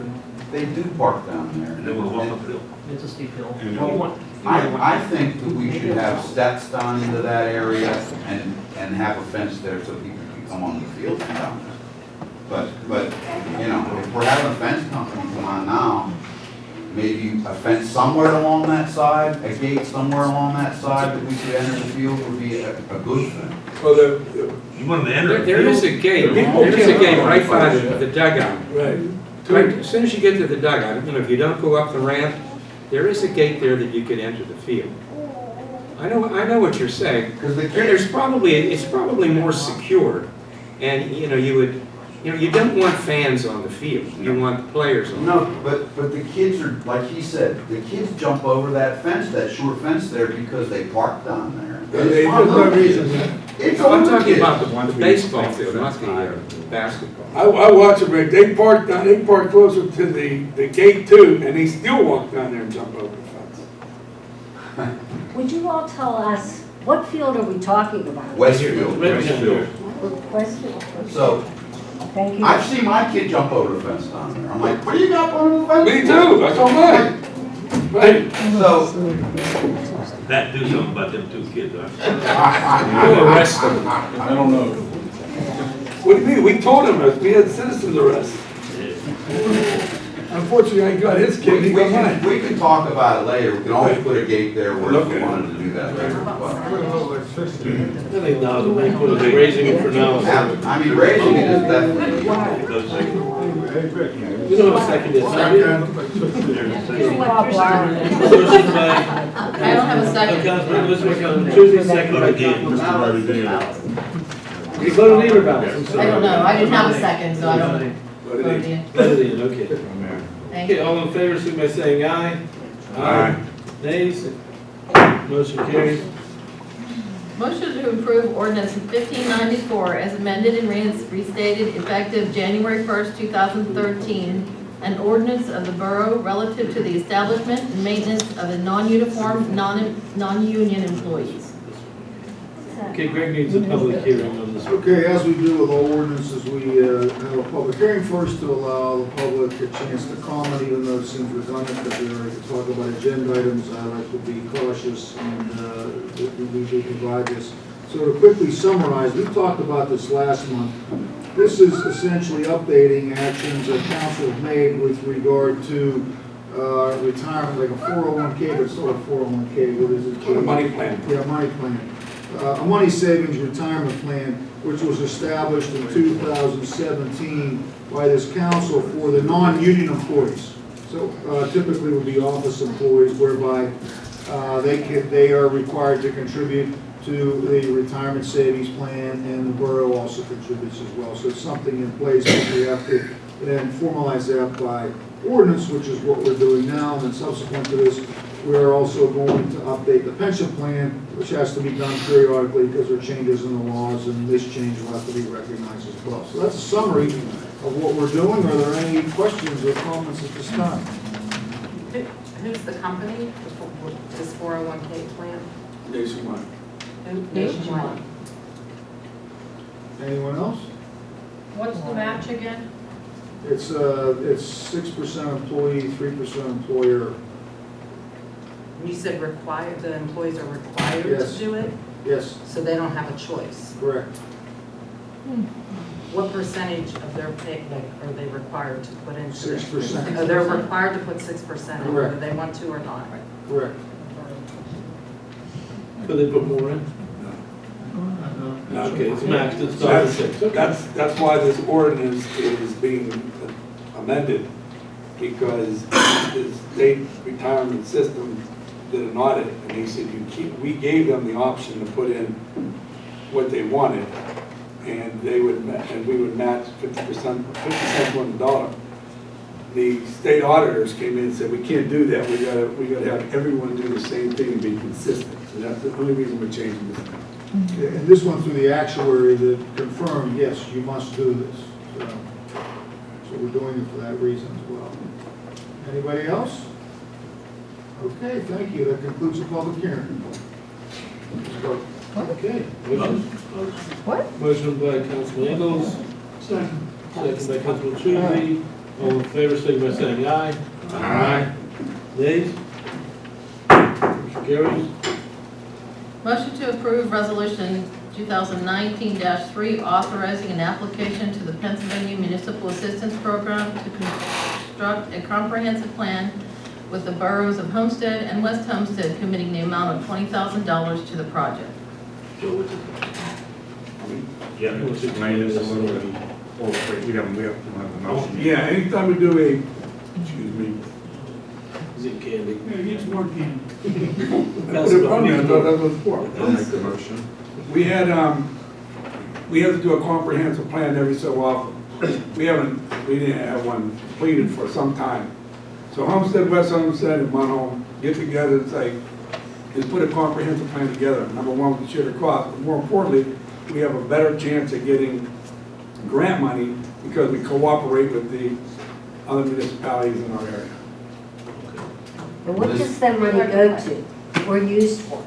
S2: they do park down there.
S1: And then we'll walk uphill.
S10: it's a steep hill.
S13: And
S10: We want- we don't want-
S2: I think that we should have steps down into that area and have a fence there so people can come on the field from down there. But, you know, if we're having a fence company come on now, maybe a fence somewhere along that side, a gate somewhere along that side that we could enter the field would be a good thing.
S5: Well,
S1: You want them to enter?
S18: There is a gate,
S5: People
S18: there is a
S5: can't
S18: gate
S5: run
S18: right by
S5: on
S18: the dugout.
S5: right.
S18: Right, as soon as you get to the dugout, you know, if you don't go up the ramp, there is a gate there that you can enter the field. I know what you're saying.
S2: Because the
S18: It's probably more secured, and, you know, you don't want fans on the field, you want players on the field.
S2: No, but the kids are, like he said, the kids jump over that fence, that short fence there because they park down there.
S5: There's no reason.
S2: It's
S18: I'm
S2: on the
S18: talking
S2: kids.
S18: about the baseball field, not the basketball.
S5: I watch them, Rick, they park closer to the gate too, and they still walk down there and jump over the fence.
S4: Would you all tell us, what field are we talking about?
S2: Westfield.
S1: Westfield.
S4: Westfield.
S2: So,
S4: Thank you.
S2: I've seen my kid jump over the fence down there. I'm like, what do you got on the fence?
S5: Me too, that's all right. Right.
S2: So,
S1: That do something about them 2 kids, huh?
S18: We'll arrest them.
S13: I don't know.
S5: What do you mean? We told him, we had citizens arrest. Unfortunately, I got his kid, he got mine.
S2: we can talk about it later. We can always put a gate there where if we wanted to do that later. But,
S1: I think now, the way put it, raising it for now.
S2: I mean, raising it is definitely.
S1: We don't have a second yet. Motion by,
S3: I don't have a second.
S1: Councilman Tuesday, second by Dean. You voted in or balance? I'm
S3: I
S1: sorry.
S3: don't know, I didn't have a second, so I don't vote in.
S1: Voted in, okay.
S3: Thank
S1: Okay,
S3: you.
S1: all in favor, signify by saying aye. Aye. Nays? Motion carries.
S3: Motion to approve ordinance 1594 as amended and restated effective January 1st, 2013, an ordinance of the borough relative to the establishment and maintenance of the non-uniform, non-union employees.
S1: Okay, Greg needs a public hearing on this.
S12: Okay, as we do with all ordinances, we have a public hearing first to allow the public a chance to comment, even though it seems redundant that we're to talk about agenda items. I like to be cautious and we usually provide this. So to quickly summarize, we talked about this last month. This is essentially updating actions that council have made with regard to retirement, like a 401k, but it's not a 401k, what is it?
S5: A money plan.
S12: Yeah, money plan. A money savings retirement plan, which was established in 2017 by this council for the non-union employees. So typically would be office employees whereby they are required to contribute to the retirement savings plan, and the borough also contributes as well. So it's something in place, but we have to then formalize that by ordinance, which is what we're doing now. And then subsequent to this, we are also going to update the pension plan, which has to be done periodically because there are changes in the laws, and this change will have to be recognized as well. So that's a summary of what we're doing. Are there any questions or comments at this time?
S19: Who's the company, this 401k plan?
S5: Nationwide.
S19: Nationwide.
S12: Anyone else?
S8: What's the match again?
S12: It's 6% employee, 3% employer.
S19: You said required, the employees are required to
S12: Yes.
S19: do it,
S12: Yes,
S19: so they don't have a choice.
S12: correct.
S19: What percentage of their pay, like, are they required to put into?
S12: 6%.
S19: They're required to put 6% in, whether
S12: Correct.
S19: they want to or not.
S12: Correct.
S1: Could they put more in? No. Okay, it's maxed, it's not at 6. Okay.
S5: That's why this ordinance is being amended, because the state retirement system did an audit, and they said we gave them the option to put in what they wanted, and we would match 50%, 50 cents on the dollar. The state auditors came in and said, we can't do that, we gotta have everyone do the same thing and be consistent. So that's the only reason we're changing this now.
S12: Okay, and this went through the actuary that confirmed, yes, you must do this. So we're doing it for that reason as well. Anybody else? Okay, thank you. That concludes the public hearing. Let's go.
S1: Okay. Motion?
S3: What?
S1: Motion by Councilman Ingalls. Second by Councilman Truby. All in favor, signify by saying aye. Aye. Nays? Motion carries.
S3: Motion to approve resolution 2019-3 authorizing an application to the Pennsylvania Municipal Assistance Program to construct a comprehensive plan with the boroughs of Homestead and West Homestead committing the amount of $20,000 to the project.
S15: Yeah, it's explained this a little bit. We have a motion.
S5: Yeah, anytime we do excuse me.
S1: Is it candy?
S5: Yeah, it's more candy.
S1: That's
S5: That's
S1: what
S5: what
S1: I
S5: I thought that was for.
S15: I'll make the motion.
S5: We have to do a comprehensive plan every so often. We didn't have one completed for some time. So Homestead, West Homestead, and Munhall get together and say, let's put a comprehensive plan together. Number one, we share the cost, but more importantly, we have a better chance of getting grant money because we cooperate with the other municipalities in our area.
S4: And what does that money go to or used for?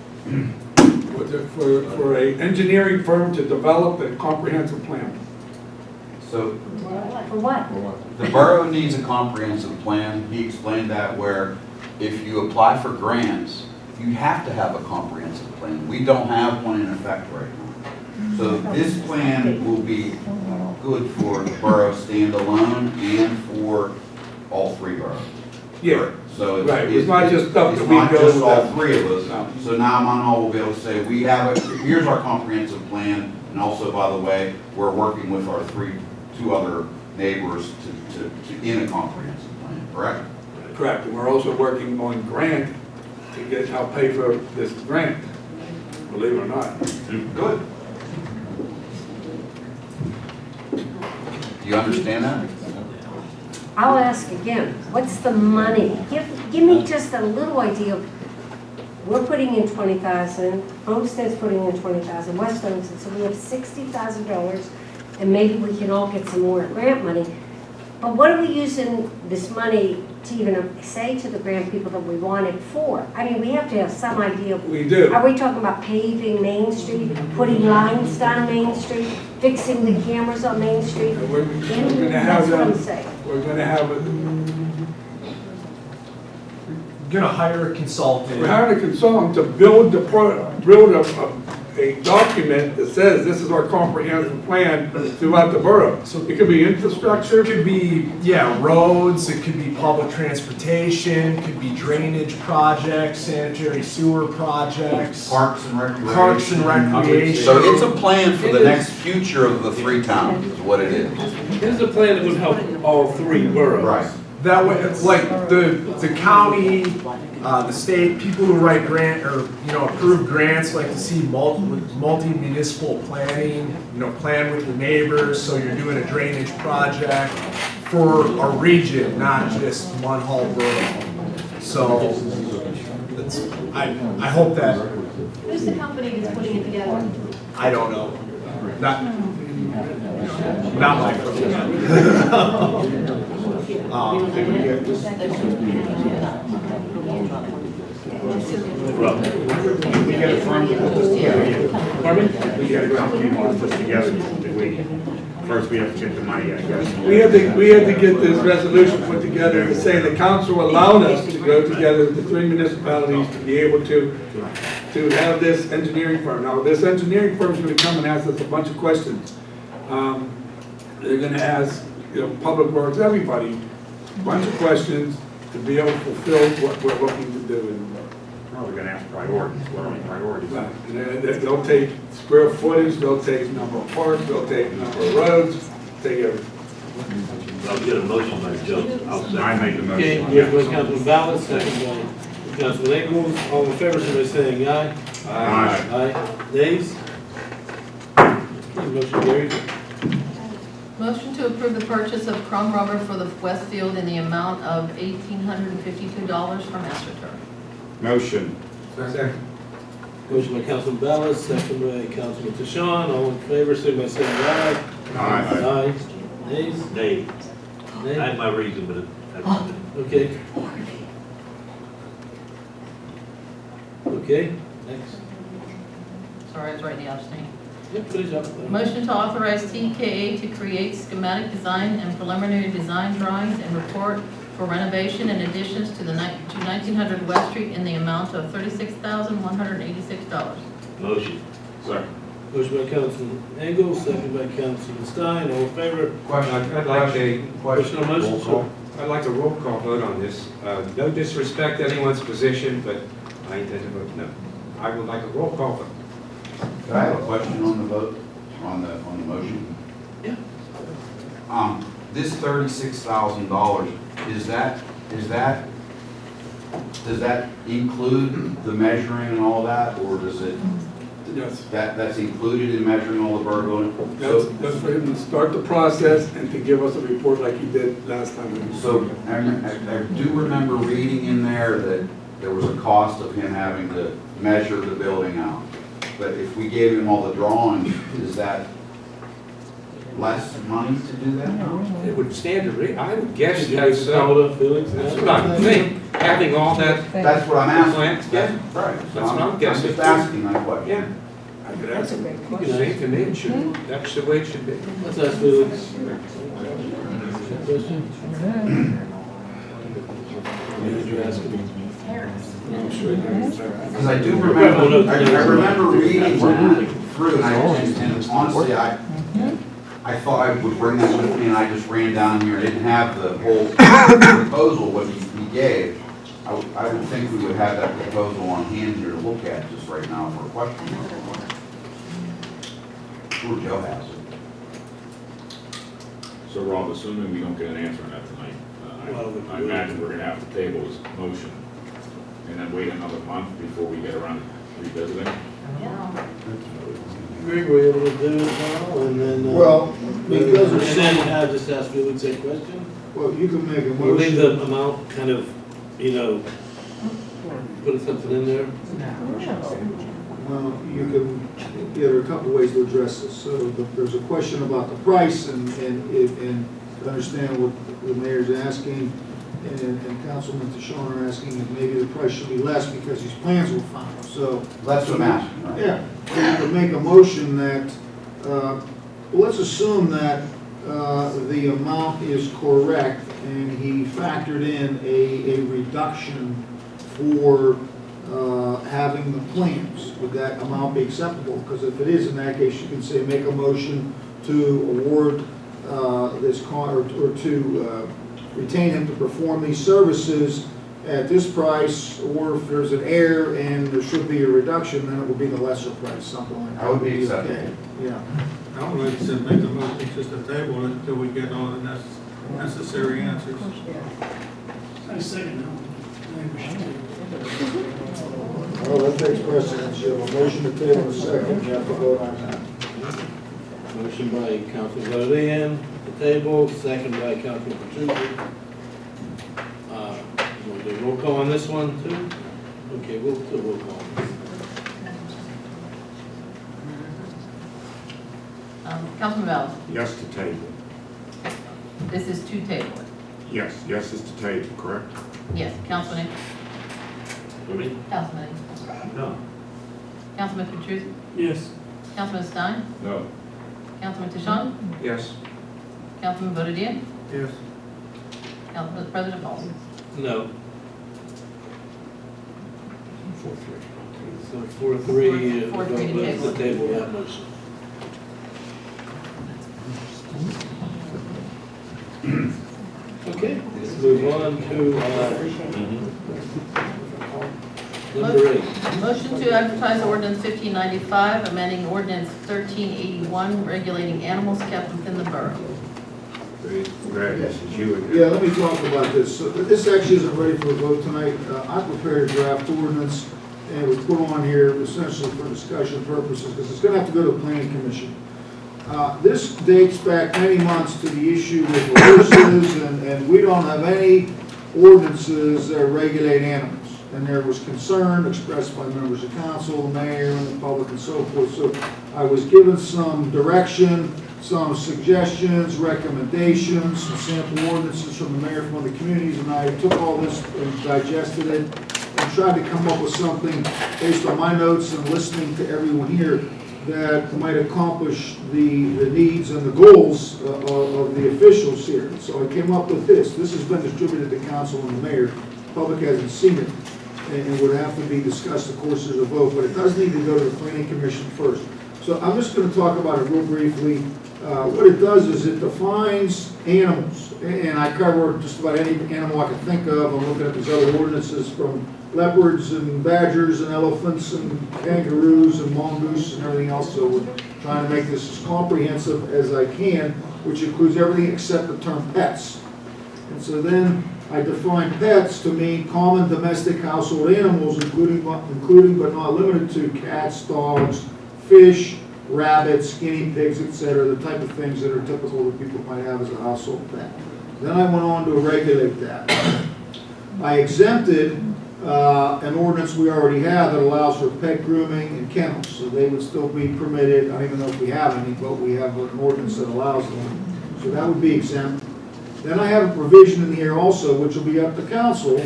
S5: For a engineering firm to develop a comprehensive plan.
S2: So
S4: For what?
S2: the borough needs a comprehensive plan. He explained that where if you apply for grants, you have to have a comprehensive plan. We don't have one in effect right now. So this plan will be good for the borough standalone and for all three boroughs.
S5: Yeah.
S2: So
S5: Right, it's not just stuff that
S2: it's
S5: we
S2: not
S5: go
S2: just
S5: with.
S2: all three of us.
S5: No.
S2: So now Munhall will be able to say, we have here's our comprehensive plan, and also, by the way, we're working with our two other neighbors to in a comprehensive plan, correct?
S5: Correct, and we're also working on grant to help pay for this grant, believe it or not.
S2: Good. Do you understand that?
S4: I'll ask again, what's the money? Give me just a little idea of, we're putting in 20,000, Homestead's putting in 20,000, West Homestead, so we have $60,000, and maybe we can all get some more grant money. But what are we using this money to even say to the grant people that we want it for? I mean, we have to have some idea.
S5: We do.
S4: Are we talking about paving Main Street, putting lines down Main Street, fixing the cameras on Main Street?
S5: And we're gonna have
S4: That's what I'm
S5: them,
S4: saying.
S5: we're gonna have
S6: Gonna hire a consultant.
S5: we're hiring a consultant to build a document that says this is our comprehensive plan throughout the borough. So it could be infrastructure.
S6: It could be, yeah, roads, it could be public transportation, it could be drainage projects, sanitary sewer projects.
S2: Parks and recreation.
S6: Parks and recreation.
S2: So it's a plan for the next future of the three towns, is what it is.
S1: This is a plan that would help all three boroughs.
S2: Right.
S6: That way, it's like the county, the state, people who write grant or, approve grants like to see multi-municipal planning, plan with your neighbors, so you're doing a drainage project for a region, not just Munhall Borough. So, I hope that,
S3: Who's the company that's putting it together?
S6: I don't know, not my firm.
S15: We get a firm to put this together.
S1: Pardon?
S15: We get a company to put this together. First, we have to get the money, I guess.
S5: We had to get this resolution put together and say the council allowed us to go together with the three municipalities to be able to have this engineering firm. Now, this engineering firm is going to come and ask us a bunch of questions. They're going to ask, Public Works, everybody, a bunch of questions to be able to fulfill what we're looking to do.
S15: Well, we're gonna ask priorities, what are the priorities?
S5: Right. And they'll take square footage, they'll take number of parks, they'll take number of roads, take everything.
S13: I'll get a motion by Joe.
S15: I make the
S1: Okay,
S15: motion.
S1: moved by Councilman Ballas, second by Councilman Ingalls. All in favor, signify by saying aye.
S15: Aye.
S1: Aye. Nays? Motion carries.
S3: Motion to approve the purchase of crumb rubber for the West Field in the amount of $1,852 from AstroTurf.
S15: Motion.
S18: Second.
S1: Motion by Councilman Ballas, second by Councilman Tashawn. All in favor, signify by saying aye.
S15: Aye.
S1: Aye. Nays?
S20: Nay. I
S1: Nay?
S20: had my reason, but
S1: Okay. Okay, next.
S3: Sorry, I was writing the abstain.
S1: Yep, finish up.
S3: Motion to authorize TKA to create schematic design and preliminary design drawings and report for renovation and additions to the 1900 West Street in the amount of $36,186.
S20: motion.
S7: Second.
S1: Motion by Councilman Engel, second by Councilman Stein. All in favor?
S18: I'd like a
S1: Question on motion? Sure.
S18: I'd like a roll call vote on this. No disrespect to anyone's position, but I intend to vote no. I would like a roll call vote.
S2: Could I have a question on the vote, on the motion?
S1: Yeah.
S2: This $36,000, does that include the measuring and all that, or does it,
S5: Yes.
S2: that's included in measuring all the borough building?
S5: That's for him to start the process and to give us a report like he did last time.
S2: So I do remember reading in there that there was a cost of him having to measure the building out. But if we gave him all the drawings, is that less money to do that?
S18: It would stand to read. I would guess
S1: Did you
S18: yes.
S1: follow up, Felix?
S18: That's what I think. Having all that.
S2: That's what I'm asking.
S18: Yeah.
S2: Right.
S18: That's what I'm guessing.
S2: just asking that question.
S18: Yeah.
S5: I could ask him.
S18: It seems to me it should. That's the way it should be.
S1: Let's ask Felix. Question? What did you ask him? I'm sure he knows.
S2: Because I do remember, I remember reading that through, and honestly, I thought I would bring that with me, and I just ran down here and didn't have the whole proposal, what he gave. I would think we would have that proposal on hand here to look at just right now for a question. Sure, Joe has it.
S7: So Rob, assuming we don't get an answer on that tonight, I imagine we're gonna have to table this motion and then wait another month before we get around to revisiting.
S1: Greg, were you able to do it now, and then?
S12: Well, because
S1: And
S12: it's-
S1: then just ask Felix a question?
S12: Well, you can make a
S1: We'll leave
S12: motion.
S1: the amount kind of, put something in there.
S12: Well, you can, there are a couple ways to address this. So there's a question about the price and to understand what the mayor's asking and Councilman Tashawn are asking if maybe the price should be less because these plans were final. So
S2: That's what I'm asking, right?
S12: yeah, you could make a motion that, well, let's assume that the amount is correct and he factored in a reduction for having the plans. Would that amount be acceptable? Because if it is, in that case, you can say, make a motion to award this or to retain him to perform these services at this price, or if there's an error and there should be a reduction, then it would be the lesser price, something like that.
S2: That would be
S12: okay.
S2: acceptable.
S12: Yeah.
S21: I would like to make a motion just to table it until we get all the necessary answers.
S5: I second
S12: Well, that takes precedence. You have a motion to table a second, you have to vote on that.
S1: Motion by Councilman Bodine, the table, second by Councilman Petrucci. We'll do a roll call on this one too? Okay, we'll do a roll call.
S3: Councilman Ballas,
S15: Yes to table.
S3: this is to table it.
S15: Yes is to table, correct?
S3: Yes, Councilman,
S20: For me?
S3: Councilman,
S20: No.
S3: Councilman Petrucci,
S5: Yes.
S3: Councilman Stein,
S7: No.
S3: Councilman Tashawn,
S18: Yes.
S3: Councilman Bodine,
S21: Yes.
S3: Council President Ball.
S1: No.
S15: 4-3.
S1: So 4-3,
S3: 4-3 to
S1: let's
S3: table.
S1: table that motion. Okay, let's move on to, number 8.
S3: Motion to advertise ordinance 1595, amending ordinance 1381, regulating animals kept within the borough.
S15: Greg, this is you again.
S12: Yeah, let me talk about this. So this actually isn't ready for a vote tonight. I prepared a draft ordinance and we put on here essentially for discussion purposes, because it's gonna have to go to the planning commission. This dates back many months to the issue with the horses, and we don't have any ordinances that regulate animals. And there was concern expressed by members of council, the mayor, and the public, and so forth. So I was given some direction, some suggestions, recommendations, some sample ordinances from the mayor from other communities, and I took all this and digested it and tried to come up with something based on my notes and listening to everyone here that might accomplish the needs and the goals of the officials here. So I came up with this. This has been distributed to council and the mayor. The public hasn't seen it, and it would have to be discussed, of course, as a vote, but it does need to go to the planning commission first. So I'm just going to talk about it real briefly. What it does is it defines animals, and I cover just about any animal I can think of. I'm looking at these other ordinances from leopards and badgers and elephants and kangaroos and mongoose and everything else. So we're trying to make this as comprehensive as I can, which includes everything except the term pets. And so then I define pets to mean common domestic household animals, including but not limited to cats, dogs, fish, rabbits, guinea pigs, etc., the type of things that are typical that people might have as a household pet. Then I went on to regulate that. I exempted an ordinance we already have that allows for pet grooming and kennels, so they would still be permitted. I don't even know if we have any, but we have an ordinance that allows them. So that would be exempt. Then I have a provision in here also, which will be up to council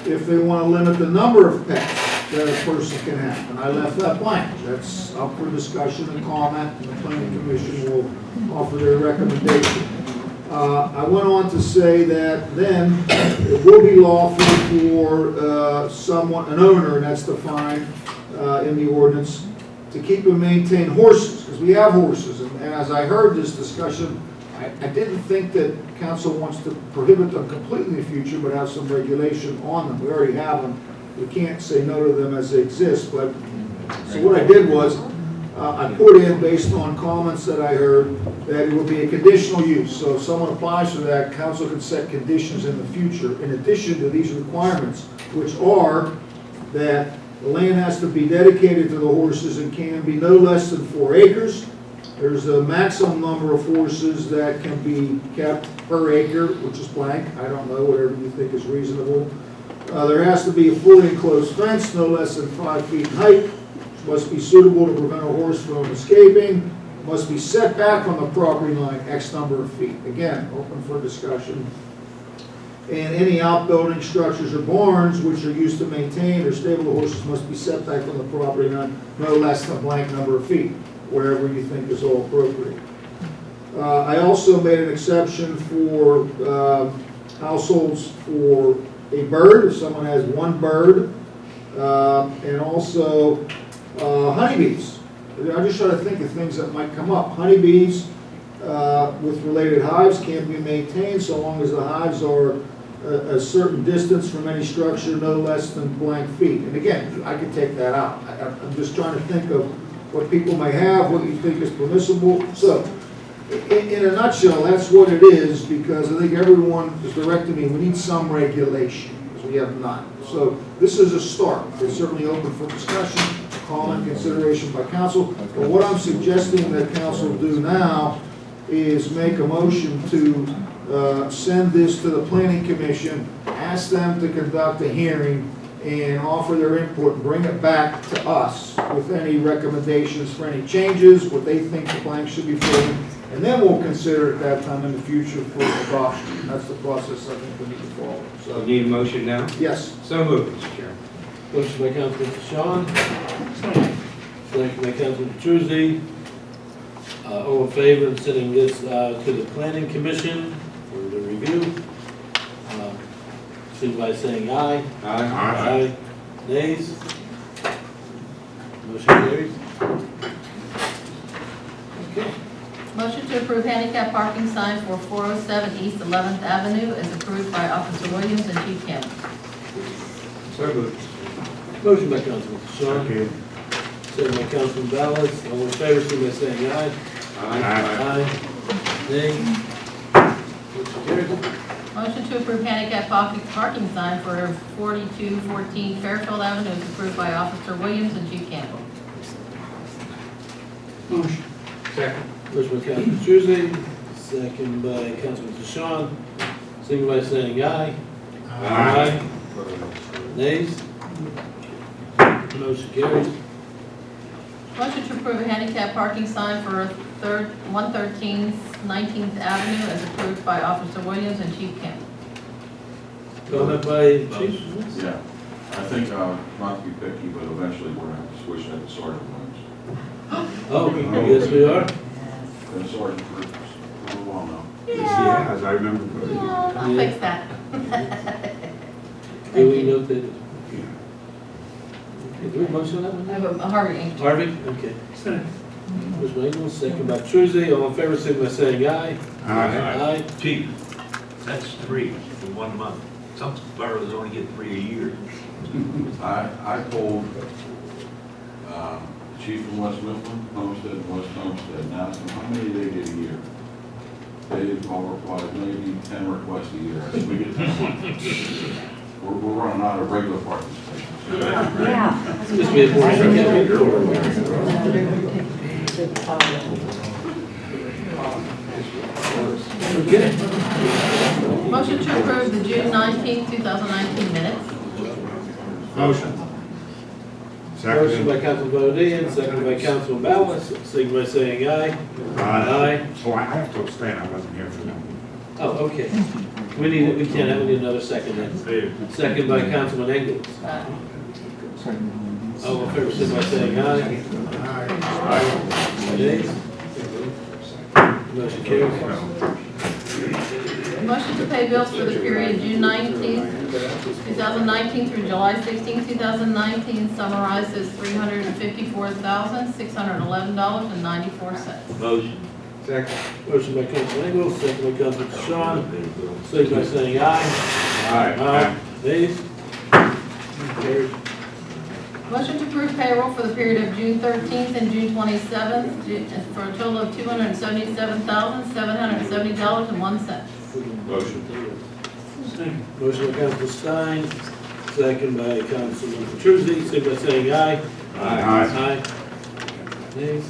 S12: if they want to limit the number of pets that a person can have. And I left that blank. That's up for discussion and comment, and the planning commission will offer their recommendation. I went on to say that then it will be lawful for someone, an owner, and that's defined in the ordinance, to keep and maintain horses, because we have horses. And as I heard this discussion, I didn't think that council wants to prohibit them completely in the future, but have some regulation on them. We already have them. We can't say no to them as they exist. But so what I did was I put in, based on comments that I heard, that it would be a conditional use. So if someone applies for that, council can set conditions in the future in addition to these requirements, which are that the land has to be dedicated to the horses and can be no less than 4 acres. There's a maximum number of horses that can be kept per acre, which is blank. I don't know, whatever you think is reasonable. There has to be a fully enclosed fence, no less than 5 feet in height. Must be suitable to prevent a horse from escaping. Must be set back from the property line X number of feet. Again, open for discussion. And any outbuilding structures or barns which are used to maintain or stable the horses must be set back from the property line no less than a blank number of feet, wherever you think is all appropriate. I also made an exception for households for a bird, if someone has 1 bird, and also honeybees. I just try to think of things that might come up. Honeybees with related hives can be maintained so long as the hives are a certain distance from any structure, no less than blank feet. And again, I could take that out. I'm just trying to think of what people may have, what you think is permissible. So, in a nutshell, that's what it is, because I think everyone is directing me, we need some regulation, because we have none. So, this is a start. It's certainly open for discussion, comment, consideration by council. But what I'm suggesting that council do now is make a motion to send this to the planning commission, ask them to conduct a hearing, and offer their input, bring it back to us with any recommendations for any changes, what they think the blank should be filled in, and then we'll consider at that time in the future for adoption. That's the process I think we need to follow.
S18: So you need a motion now?
S12: Yes.
S18: So moved, Mr. Chairman.
S1: Motion by Councilman Sean. Second by Councilman Petrusi. All in favor of sending this to the planning commission for the review? Signify by saying aye.
S18: Aye.
S1: Aye. Nays? Motion carries. Okay.
S3: Motion to approve handicap parking sign for 407 East 11th Avenue is approved by Officer Williams and Chief Campbell.
S18: So moved.
S1: Motion by Councilman Sean. Second by Councilman Ballas. All in favor, signify by saying aye.
S18: Aye.
S1: Aye. Nay? Motion carries.
S3: Motion to approve handicap parking sign for 4214 Fairfield Avenue is approved by Officer Williams and Chief Campbell.
S1: Motion.
S18: Second.
S1: Motion by Councilman Petrusi, second by Councilman DeShawn. Signify by saying aye. Aye. Nays? Motion carries.
S3: Motion to approve a handicap parking sign for 113 19th Avenue as approved by Officer Williams and Chief Campbell.
S1: Comment by Chief?
S13: Yeah, I think, not to be picky, but eventually we're gonna have to switch that to Sergeant Williams.
S1: Oh, yes, we are.
S13: Been a sergeant for a while now.
S3: Yeah.
S13: As I remember.
S3: I'll fix that.
S1: Duly noted. Okay, do we have a motion on that one?
S3: I have a Harvey Inc.
S1: Harvey? Okay. Motion by Engel, second by Petrusi. All in favor, signify by saying aye. Aye.
S20: Chief, that's 3 in 1 month. Some boroughs only get 3 a year.
S13: I told, Chief from West Mifflin, Homestead, and West Homestead, and asked them how many they get a year. They all replied, maybe 10 requests a year. I said, we get 10. We're running out of regular parking spaces.
S4: Yeah.
S1: Just be a board. Okay.
S3: Motion to approve the June 19th, 2019 minutes.
S1: Motion. Motion by Councilman Bodine, second by Councilman Ballas, signify by saying aye. Aye.
S15: Oh, I have to abstain, I wasn't here for that.
S1: Oh, okay. We need another second then. Second by Councilman Engels. All in favor, signify by saying aye. Aye. Nays? Motion carries.
S3: Motion to pay bills for the period June 19th, 2019 through July 16th, 2019, summarized as $354,611.94.
S20: Motion.
S1: Second. Motion by Councilman Engels, second by Councilman DeShawn, signify by saying aye. Aye. Nays? Carried.
S3: Motion to approve payroll for the period of June 13th and June 27th for a total of $277,770.01.
S13: Motion.
S1: Motion by Councilman Stein, second by Councilman Petrusi, signify by saying aye. Aye. Nays?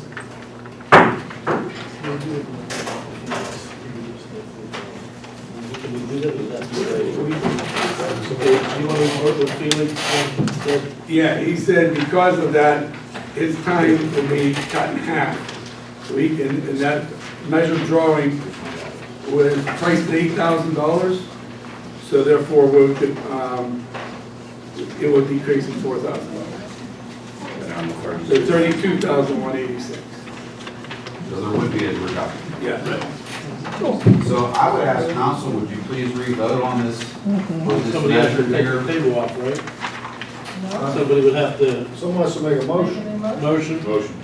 S1: Can we do that with that? Okay, do you want to work with Felix?
S5: Yeah, he said because of that, his time will be cut in half. So he can, and that measured drawing was priced at $8,000. So therefore, we could, it would decrease to $4,000. So $32,186.
S2: So there would be a reduction.
S5: Yeah.
S2: So I would ask council, would you please re-vote on this?
S1: Somebody has to take the table off, right? Somebody would have to.
S12: Someone has to make a motion.
S1: Motion?
S13: Motion.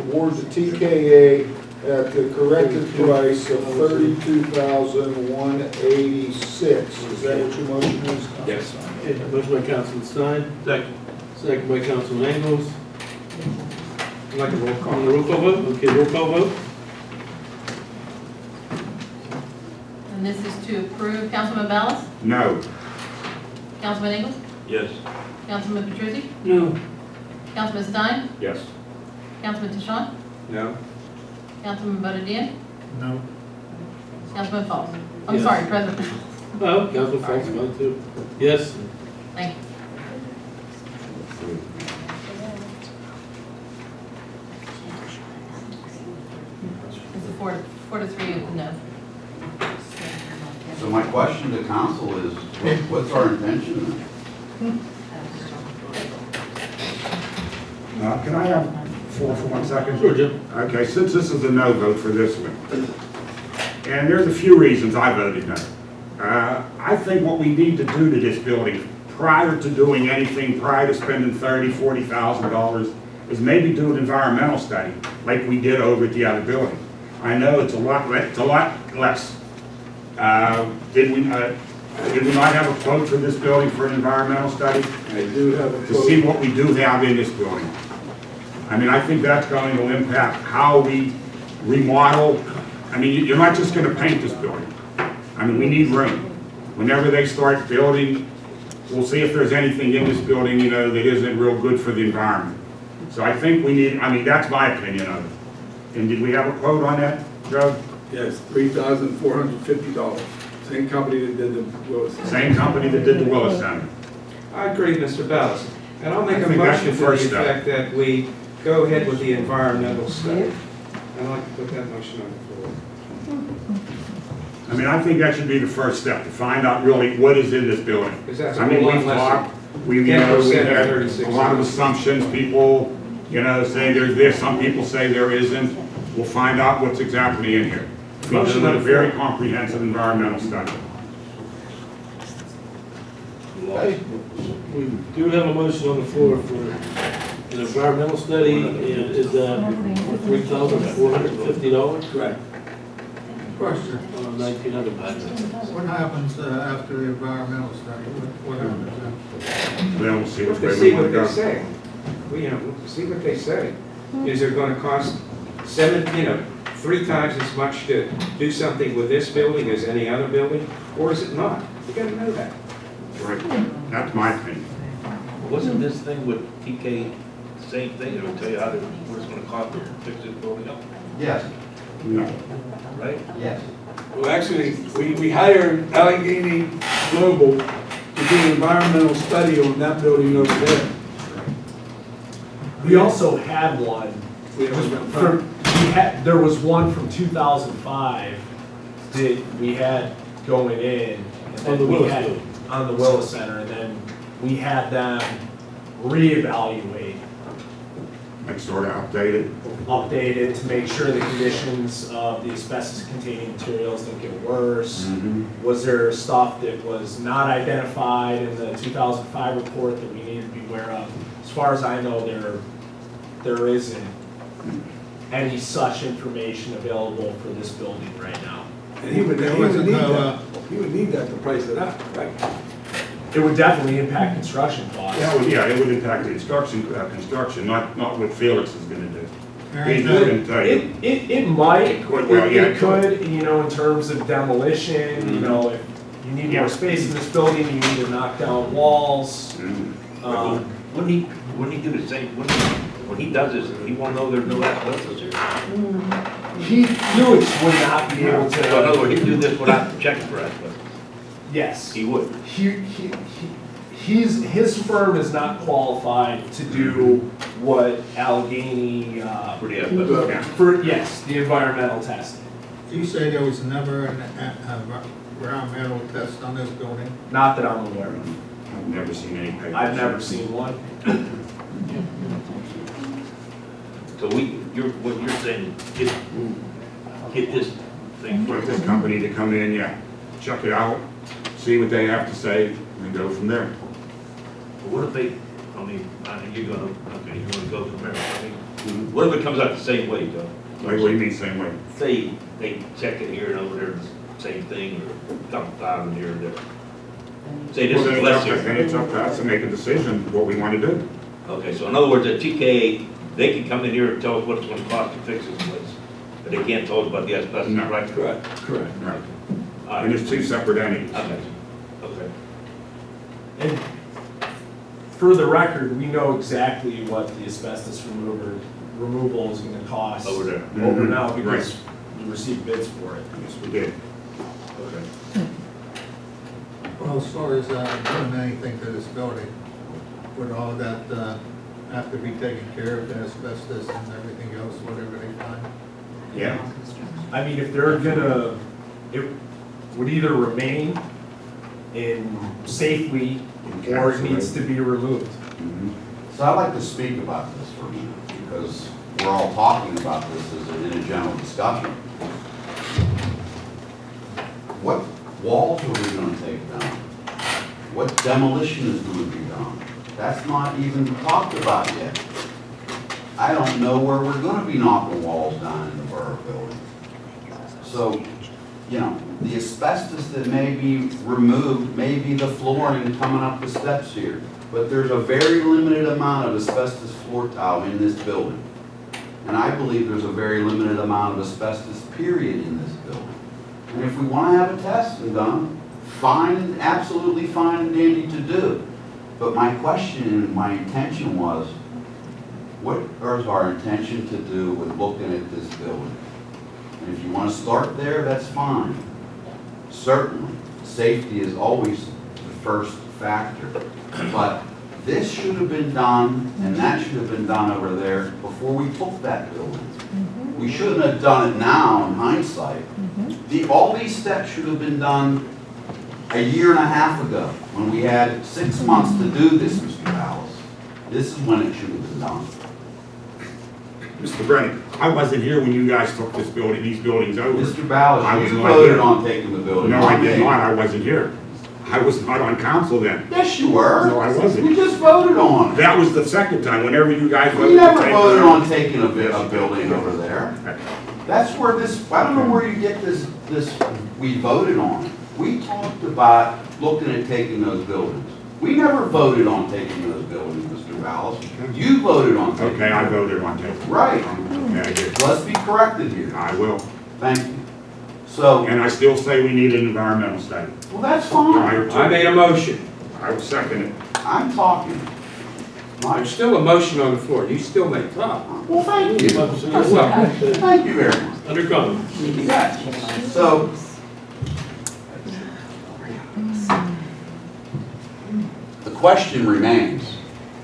S12: Award the TKA at the corrected price of $32,186. Is that what your motion is?
S1: Yes. Okay, motion by Councilman Stein. Second. Second by Councilman Engels.
S6: Like a roll call.
S1: On the roll call vote? Okay, roll call vote.
S3: And this is to approve Councilman Ballas?
S15: No.
S3: Councilman Engels?
S20: Yes.
S3: Councilman Petrusi?
S1: No.
S3: Councilman Stein?
S7: Yes.
S3: Councilman DeShawn?
S18: No?
S3: Councilman Bodine?
S21: No.
S3: Councilman Falls? I'm
S1: Yes.
S3: sorry, President.
S1: Oh, Councilman Falks, fine too. Yes.
S3: Thank you. It's a 4-3 no.
S2: So my question to council is, what's our intention then?
S15: Can I have floor for 1 second?
S1: Sure, Jim.
S15: Okay, since this is a no vote for this one, and there's a few reasons I voted no. I think what we need to do to this building, prior to doing anything, prior to spending $30,000, $40,000, is maybe do an environmental study, like we did over at the other building. I know it's a lot less. Did we not have a quote for this building for an environmental study?
S5: I do have a
S15: To see what we do have in this building. I mean, I think that's going to impact how we remodel. I mean, you're not just going to paint this building. I mean, we need room. Whenever they start building, we'll see if there's anything in this building, that isn't real good for the environment. So I think we need, I mean, that's my opinion of it. And did we have a quote on that, Joe?
S5: Yes, $3,450. Same company that did the Willis.
S15: Same company that did the Willis Center.
S18: I agree, Mr. Bellis. And I'll make
S15: I
S18: a
S15: think that's the
S18: motion to the
S15: first step.
S18: effect that we go ahead with the environmental study. I'd like to put that motion on the floor.
S15: I mean, I think that should be the first step, to find out really what is in this building.
S18: Because that's
S15: I
S18: a
S15: mean,
S18: whole lot
S15: we've
S18: less
S15: talked,
S18: than
S15: we
S18: 10%
S15: had
S18: of 36.
S15: a lot of assumptions, people, say there's this, some people say there isn't. We'll find out what's exactly in here. We'll do a very comprehensive environmental study.
S1: Okay. We do have a motion on the floor for an environmental study, and is that $3,450?
S5: Correct.
S21: Question,
S1: On 1,900 budget.
S21: what happens after the environmental study? What happens then?
S15: Then we'll see
S18: We'll
S15: which
S18: have
S15: way
S18: to
S15: we
S18: see
S15: want
S18: what
S15: to
S18: they
S15: go.
S18: say. We'll have to see what they say. Is it gonna cost 3 times as much to do something with this building as any other building, or is it not? We gotta know that.
S15: Right. That's my opinion.
S20: Wasn't this thing with TK the same thing? It'll tell you what it's gonna cost to fix this building up,
S2: Yes,
S15: No.
S20: right?
S2: yes.
S5: Well, actually, we hired Allegheny Global to do an environmental study on that building over there.
S6: We also had one,
S5: We
S6: there was one from 2005 that we had going in. and then
S1: On the
S6: we
S1: Willis
S6: had-
S1: Building.
S6: On the Willis Center, and then we had them reevaluate,
S15: Like sort of updated.
S6: update it to make sure the conditions of the asbestos-containing materials didn't get worse. Was there stuff that was not identified in the 2005 report that we needed to be aware of? As far as I know, there isn't any such information available for this building right now.
S5: And he would need that, he would need that to price it up, right?
S6: It would definitely impact construction costs.
S15: Yeah, it would impact the construction, not what Felix is gonna do.
S21: Very
S15: He's
S21: good.
S15: gonna tell you.
S6: It might,
S15: It could, well, yeah,
S6: it could, in terms of demolition, if you need more space in this building, you need to knock down walls.
S20: Wouldn't he do the same, when he does this, he won't know there's no asbestos here?
S6: Felix would not be able
S20: So in other
S6: to,
S20: words, he'd do this without checking for asbestos.
S6: yes.
S20: He would.
S6: His firm is not qualified to do what Allegheny,
S20: For the asbestos.
S6: yes, the environmental testing.
S21: You say there was never an environmental test on this building?
S6: Not that I'm aware of.
S15: I've never seen any papers.
S6: I've never seen one.
S20: So what you're saying, get this thing
S15: For
S20: first.
S15: this company to come in, yeah, check it out, see what they have to say, and go from there.
S20: What if they, you're gonna go from there. What if it comes out the same way, Joe?
S15: Like, what do you mean, same way?
S20: Say, they check it here and over there, the same thing, or a couple thousand here and there. Say this
S15: Well, then
S20: is
S15: it's
S20: less
S15: up to- then
S20: here.
S15: it's up to us to make a decision what we want to do.
S20: Okay, so in other words, at TK, they can come in here and tell us what it's gonna cost to fix this place, but they can't tell us about the asbestos,
S15: No.
S20: right?
S1: Correct.
S6: Correct.
S15: Right.
S20: All
S15: And
S20: right.
S15: it's two separate entities.
S20: Okay. Okay.
S6: And for the record, we know exactly what the asbestos removal is gonna cost.
S20: Over there.
S6: Over now,
S15: Mhm.
S6: because we received bids for it.
S15: Yes, we did.
S20: Okay.
S21: Well, as far as doing anything to this building, would all that have to be taken care of, the asbestos and everything else, whatever they find?
S15: Yeah.
S6: I mean, if they're gonna, it would either remain in safely, or it needs to be removed.
S2: So I'd like to speak about this for a minute, because we're all talking about this as in a general discussion. What walls are we gonna take down? What demolition is gonna be done? That's not even talked about yet. I don't know where we're gonna be knocking walls down in the Borough Building. So, the asbestos that may be removed may be the flooring coming up the steps here. But there's a very limited amount of asbestos floor tile in this building. And I believe there's a very limited amount of asbestos period in this building. And if we want to have a test done, fine, absolutely fine and dandy to do. But my question and my intention was, what is our intention to do with looking at this building? And if you want to start there, that's fine. Certainly, safety is always the first factor. But this should have been done, and that should have been done over there before we took that building. We shouldn't have done it now in hindsight. All these steps should have been done a year and a half ago, when we had 6 months to do this, Mr. Ballas. This is when it should have been done.
S15: Mr. Brennan, I wasn't here when you guys took these buildings over.
S2: Mr. Ballas,
S15: I was
S2: you
S15: not
S2: voted
S15: here.
S2: on taking the building.
S15: No, I did not, I wasn't here. I was not on council then.
S2: Yes, you were.
S15: No, I wasn't.
S2: We just voted on it.
S15: That was the second time, whenever you guys voted.
S2: We never
S15: to take
S2: voted
S15: it.
S2: on taking a building over there. That's where this, I don't know where you get this, we voted on it. We talked about looking at taking those buildings. We never voted on taking those buildings, Mr. Ballas. You voted on taking them.
S15: Okay, I voted on taking it.
S2: Right.
S15: Okay, I did.
S2: Let's be corrected here.
S15: I will.
S2: Thank you. So,
S15: And I still say we need an environmental study.
S2: well, that's fine.
S15: Prior to-
S18: I made a motion.
S15: I will second it.
S2: I'm talking.
S18: There's still a motion on the floor. You still may talk.
S2: Well, thank you.
S1: Motion
S18: You're
S1: is
S18: welcome.
S2: Thank you very much.
S1: under comment.
S2: Yes. So, the question remains,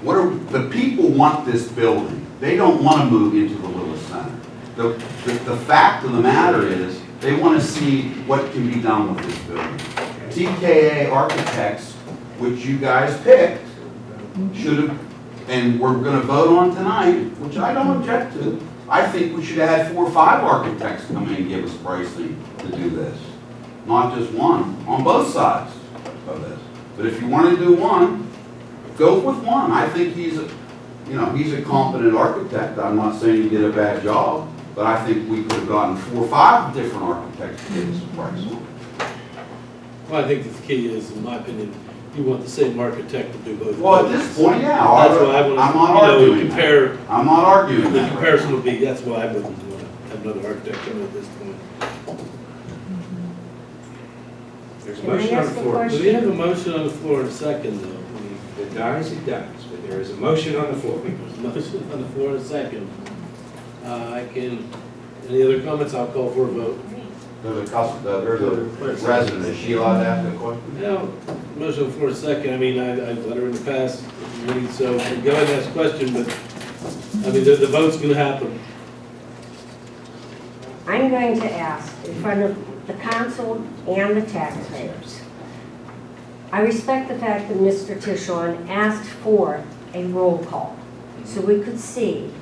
S2: the people want this building. They don't want to move into the Lewis Center. The fact of the matter is, they want to see what can be done with this building. TKA Architects, which you guys picked, should have, and we're going to vote on tonight, which I don't object to. I think we should have had 4 or 5 architects come in and give us pricing to do this. Not just one, on both sides of this. But if you want to do one, go with one. I think he's a competent architect. I'm not saying he did a bad job, but I think we could have gotten 4 or 5 different architects to give us a price on it.
S1: Well, I think the key is, in my opinion, you want the same architect to do both.
S2: Well, at this point, yeah.
S1: That's why I
S2: I'm
S1: want
S2: not
S1: to,
S2: arguing
S1: compare.
S2: that. I'm not arguing
S1: The
S2: that.
S1: comparison would be, that's why I wouldn't want to have another architect come at this point.
S18: There's a
S4: Can I
S18: motion on
S4: ask
S18: the
S4: a
S18: floor.
S4: question?
S1: We have a motion on the floor in a second, though.
S18: If it dies, it dies, but there is a motion on the floor.
S1: There's a motion on the floor in a second. Any other comments? I'll call for a vote.
S2: There's a resident. Is she allowed to ask a question?
S1: Now, motion on the floor in a second. I mean, I've let her in the past meeting, so go ahead and ask a question, but, I mean, the vote's going to happen.
S4: I'm going to ask in front of the council and the taxpayers. I respect the fact that Mr. Tishon asked for a roll call so we could see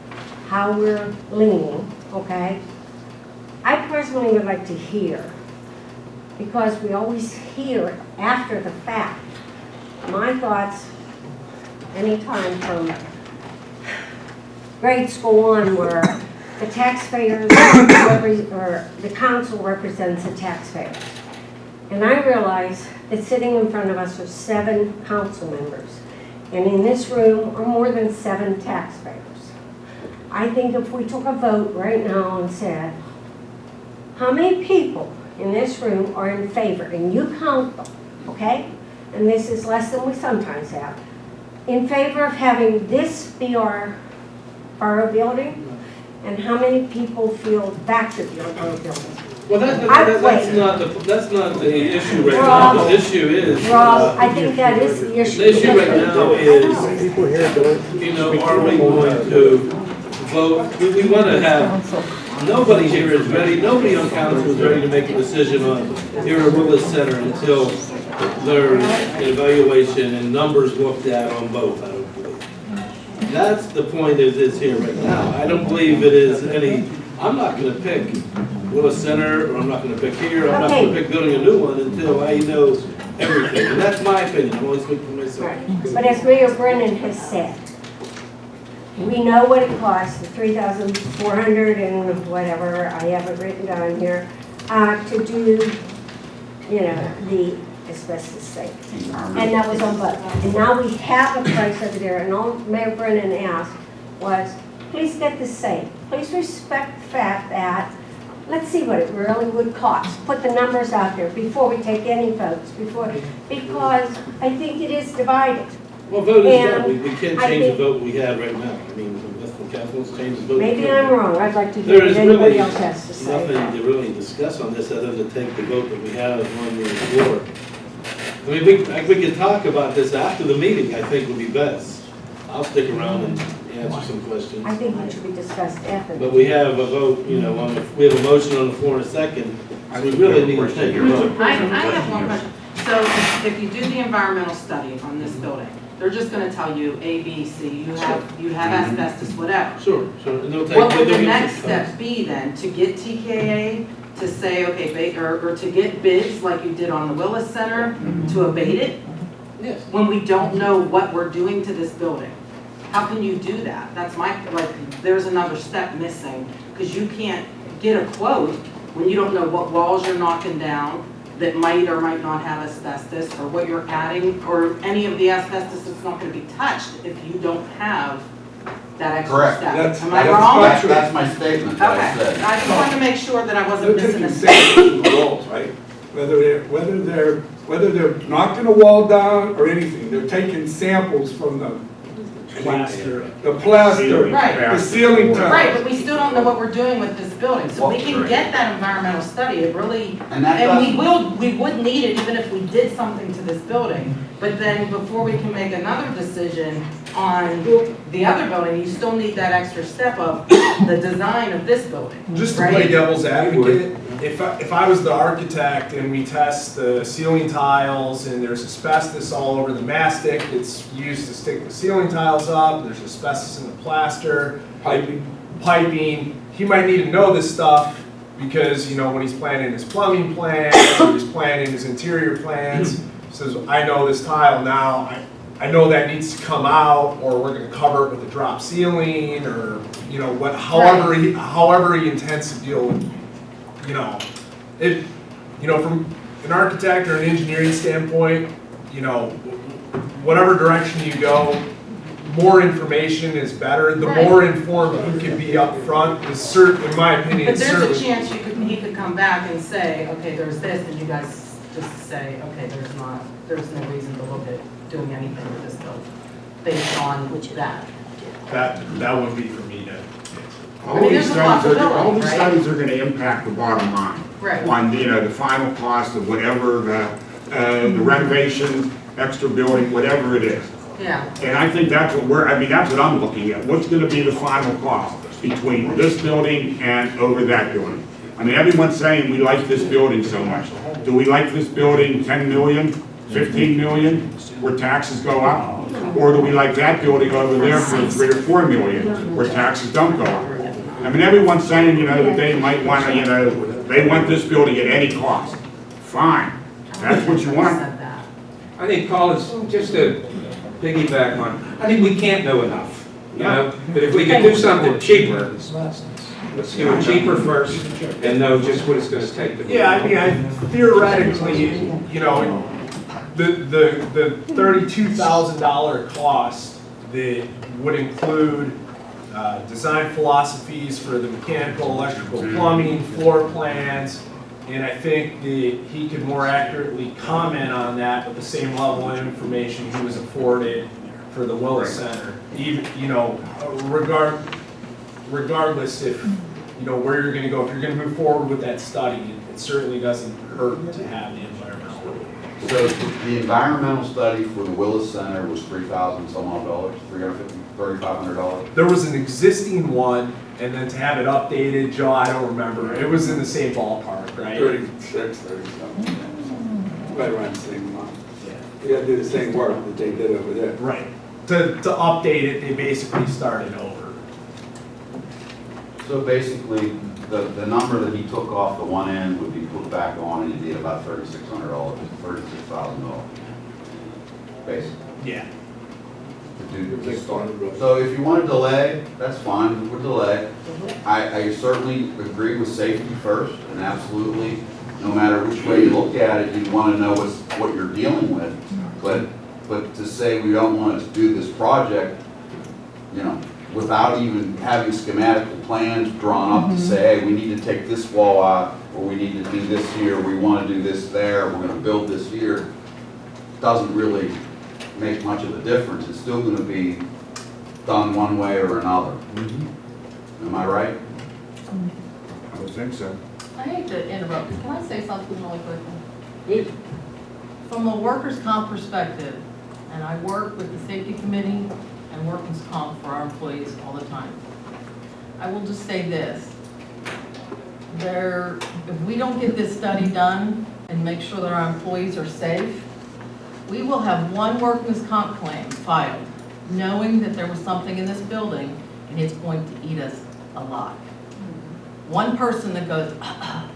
S4: how we're leaning, okay? I personally would like to hear, because we always hear after the fact, my thoughts anytime from grade school on were the taxpayers, or the council represents the taxpayers. And I realize that sitting in front of us are 7 council members, and in this room are more than 7 taxpayers. I think if we took a vote right now and said, how many people in this room are in favor, and you count them, okay? And this is less than we sometimes have. In favor of having this be our borough building, and how many people feel that should be our borough building?
S1: Well, that's not the issue right now. The issue is.
S4: Rob, I think that is the issue.
S1: The issue right now is, you know, are we going to vote? We want to have, nobody here is ready, nobody on council is ready to make a decision on here at Willis Center until there's an evaluation and numbers looked at on both, I don't believe. That's the point it is here right now. I don't believe it is any, I'm not going to pick Willis Center, or I'm not going to pick here, I'm not going to pick building a new one until I know everything. And that's my opinion, I'm only speaking for myself.
S4: Right. But as Mayor Brennan has said, we know what it costs, the $3,400 and whatever, I have it written down here, to do, you know, the asbestos safe. And that was on both. And now we have a price over there, and all Mayor Brennan asked was, please get this safe. Please respect the fact that, let's see what it really would cost. Put the numbers out there before we take any votes, because I think it is divided.
S1: Well, vote is done,
S4: And
S1: we can't
S4: I
S1: change the
S4: think-
S1: vote we have right now. I mean, that's what council's changed the vote.
S4: Maybe I'm wrong, I'd like to
S1: There
S4: hear
S1: is
S4: what anybody
S1: really
S4: else has to say.
S1: nothing to really discuss on this other than to take the vote that we have on the floor. I mean, we could talk about this after the meeting, I think would be best. I'll stick around and answer some questions.
S4: I think it should be discussed after.
S1: But we have a vote, you know, we have a motion on the floor in a second, so we really need to take a vote.
S19: I have one question. So if you do the environmental study on this building, they're just gonna tell you A, B, C, you have asbestos, whatever.
S1: Sure, and they'll take.
S19: What would the
S1: they'll give
S19: next
S1: us-
S19: step be then, to get TKA to say, okay, or to get bids like you did on the Willis Center to abate it?
S1: Yes.
S19: When we don't know what we're doing to this building? How can you do that? That's my, there's another step missing, because you can't get a quote when you don't know what walls you're knocking down that might or might not have asbestos, or what you're adding, or any of the asbestos that's not gonna be touched if you don't have that extra
S2: Correct.
S19: step. Am I wrong?
S2: That's my statement that I
S19: Okay,
S2: said.
S19: I just wanted to make sure that I wasn't
S5: They're
S19: missing a
S5: taking
S19: step.
S5: samples from the walls, right? Whether they're knocking a wall down or anything, they're taking samples from the
S6: Plaster.
S5: the plaster,
S19: Right.
S5: the ceiling tile.
S19: Right, but we still don't know what we're doing with this building, so we can get that environmental study, it really,
S2: And that
S19: and
S2: doesn't,
S19: we would need it even if we did something to this building. But then before we can make another decision on the other building, you still need that extra step of the design of this building,
S6: Just to
S19: right?
S6: play devil's advocate, if I was the architect and we test the ceiling tiles and there's asbestos all over the mastic that's used to stick the ceiling tiles up, there's asbestos in the plaster, piping, he might need to know this stuff because, you know, when he's planning his plumbing plans or he's planning his interior plans, says, I know this tile now, I know that needs to come out, or we're gonna cover it with a drop ceiling, or, you know, however he intends to deal with, you know, from an architect or an engineering standpoint, you know, whatever direction you go, more information is better. The
S19: Right.
S6: more informed he can be up front is certain, in my opinion,
S19: But there's a
S6: certainly.
S19: chance he could come back and say, okay, there's this, and you guys just say, okay, there's no reason to look at doing anything with this building, based on that.
S6: That would be for me to.
S19: I mean, there's a possibility,
S15: All these
S19: right?
S15: studies are gonna impact the bottom line.
S19: Right.
S15: On, you know, the final cost of whatever the renovation, extra building, whatever it is.
S19: Yeah.
S15: And I think that's what that's what I'm looking at. What's gonna be the final cost between this building and over that building? I mean, everyone's saying we like this building so much. Do we like this building 10 million, 15 million, where taxes go up? Or do we like that building over there for 3 or 4 million, where taxes don't go up? I mean, everyone's saying, you know, that they might want to, you know, they want this building at any cost. Fine, that's what you want.
S18: I think, Paul, is just to piggyback on, I think we can't know enough, you know? But if we can do something cheaper, let's do it cheaper first and know just what it's gonna take to.
S6: Yeah, I mean, theoretically, you know, the $32,000 cost that would include design philosophies for the mechanical, electrical, plumbing, floor plans, and I think that he could more accurately comment on that with the same level of information he was afforded for the Willis Center. Even, you know, regardless if, you know, where you're gonna go, if you're gonna move forward with that study, it certainly doesn't hurt to have the environmental.
S2: so the environmental study for the Willis Center was $3,000 some odd dollars, $3,500.
S6: There was an existing one, and then to have it updated, Joe, I don't remember, it was in the same ballpark, right?
S5: 36, 30-something. Right around the same amount. You gotta do the same work that they did over there.
S6: Right. To update it, they basically started over.
S2: So basically, the number that he took off the one end would be put back on, and it'd be about $3,600, $36,000. Basically.
S6: Yeah.
S2: To do this start. So if you want to delay, that's fine, we'll delay. I certainly agree with safety first, and absolutely, no matter which way you look at it, you want to know what you're dealing with. But to say we don't want to do this project, you know, without even having schematic plans drawn up to say, hey, we need to take this wall out, or we need to do this here, we want to do this there, we're going to build this here, doesn't really make much of a difference. It's still gonna be done one way or another. Am I right?
S15: I would think so.
S3: I hate to interrupt, can I say something really quickly?
S1: Please.
S3: From a workers' comp perspective, and I work with the safety committee and workers' comp for our employees all the time. I will just say this. If we don't get this study done and make sure that our employees are safe, we will have one workers' comp claim filed, knowing that there was something in this building and it's going to eat us alive. One person that goes, I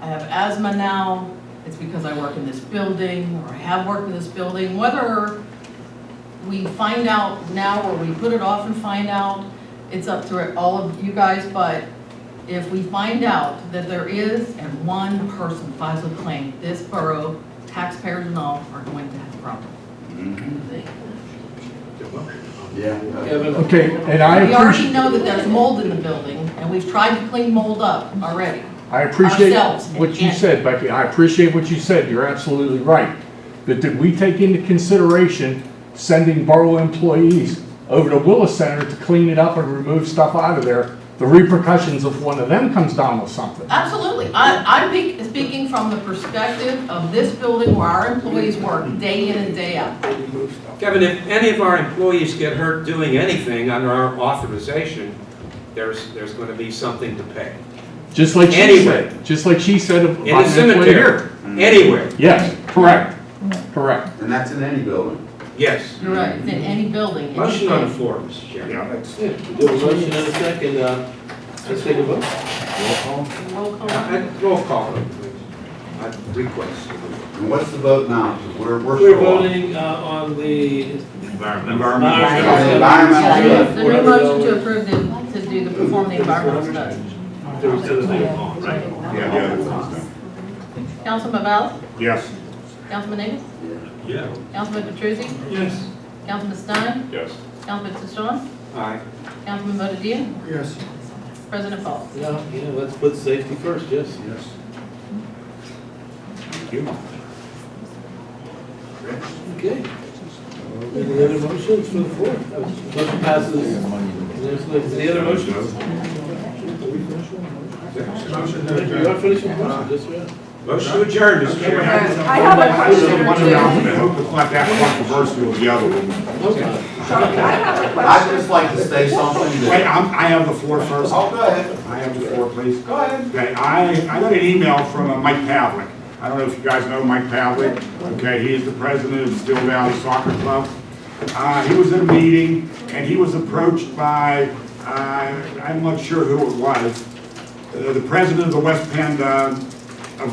S3: have asthma now, it's because I work in this building, or I have worked in this building, whether we find out now or we put it off and find out, it's up to all of you guys, but if we find out that there is and one person files a claim, this borough, taxpayers and all, are going to have a problem.
S2: Yeah.
S6: Okay, and I
S3: We already
S6: appreciate,
S3: know that there's mold in the building, and we've tried to clean mold up already.
S6: I appreciate
S3: Ourselves,
S6: what you
S3: and-
S6: said, Becky. I appreciate what you said. You're absolutely right. But did we take into consideration sending borough employees over to Willis Center to clean it up and remove stuff out of there? The repercussions if one of them comes down with something.
S3: Absolutely. I'm speaking from the perspective of this building where our employees work day in and day out.
S18: Kevin, if any of our employees get hurt doing anything under our authorization, there's going to be something to pay.
S6: Just like she
S18: Anyway.
S6: said. Just like she said about
S18: In the
S6: this way
S18: cemetery,
S6: here.
S18: anywhere,
S6: Yes, correct. Correct.
S2: And that's in any building.
S18: yes.
S3: You're right, it's in any building.
S18: Motion on the
S3: anything.
S18: floor, Mr. Chairman.
S15: Yeah, that's.
S1: Yeah, we do a motion and a second, let's take a vote.
S3: Roll call.
S18: Roll call, please. I request.
S2: And what's the vote now? 'Cause we're
S1: We're
S2: still on.
S1: voting on the
S20: Environmental.
S2: Environmental.
S3: The new motion to approve to do the perform the environmental study.
S15: Yeah.
S3: Councilman Ballas?
S15: Yes.
S3: Councilman Davis?
S20: Yeah.
S3: Councilman Petrusi?
S18: Yes.
S3: Councilman Stein?
S7: Yes.
S3: Councilman Tishon?
S18: Aye.
S3: Councilman Botadilla?
S12: Yes.
S1: Yeah,
S3: President Faust?
S1: let's put safety first, yes.
S15: Yes. Thank you.
S1: Okay. Any other motions for the floor? Motion passes. Any other motions? You are finishing the motion, yes, we are.
S18: Motion to adjourn, Mr. Chairman.
S15: I have a question. One announcement, I hope it's not that controversial as the other one.
S2: I'd just like to say something
S15: Wait,
S2: that.
S15: I have the floor first.
S2: Oh, go ahead.
S15: I have the floor, please.
S2: Go ahead.
S15: Okay, I got an email from Mike Pavlik. I don't know if you guys know Mike Pavlik. Okay, he is the president of the Still Valley Soccer Club. He was at a meeting and he was approached by, I'm not sure who it was, the president of the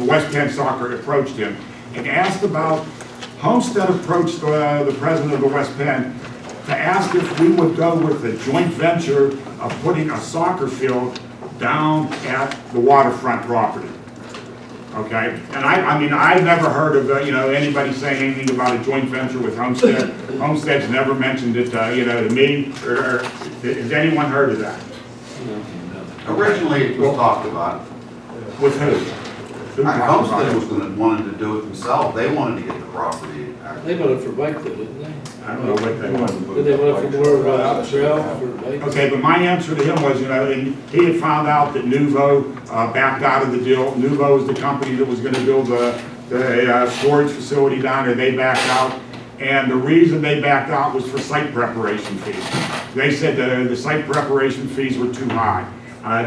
S15: West Penn Soccer approached him and asked about, Homestead approached the president of the West Penn to ask if we would go with a joint venture of putting a soccer field down at the waterfront property. Okay, and I mean, I've never heard of, anybody saying anything about a joint venture with Homestead. Homestead's never mentioned it, to me, or has anyone heard of that?
S2: Originally, it was talked about.
S15: With who? Who talked about
S2: Homestead
S15: it?
S2: was wanted to do it themselves. They wanted to get the property.
S1: They voted for bike though, didn't they?
S15: I don't know what they wanted.
S1: Did they vote for more of a trail for bikes?
S15: Okay, but my answer to him was, and he had found out that Nuvo backed out of the deal. Nuvo is the company that was gonna build the storage facility down there. They backed out. And the reason they backed out was for site preparation fees. They said the site preparation fees were too high.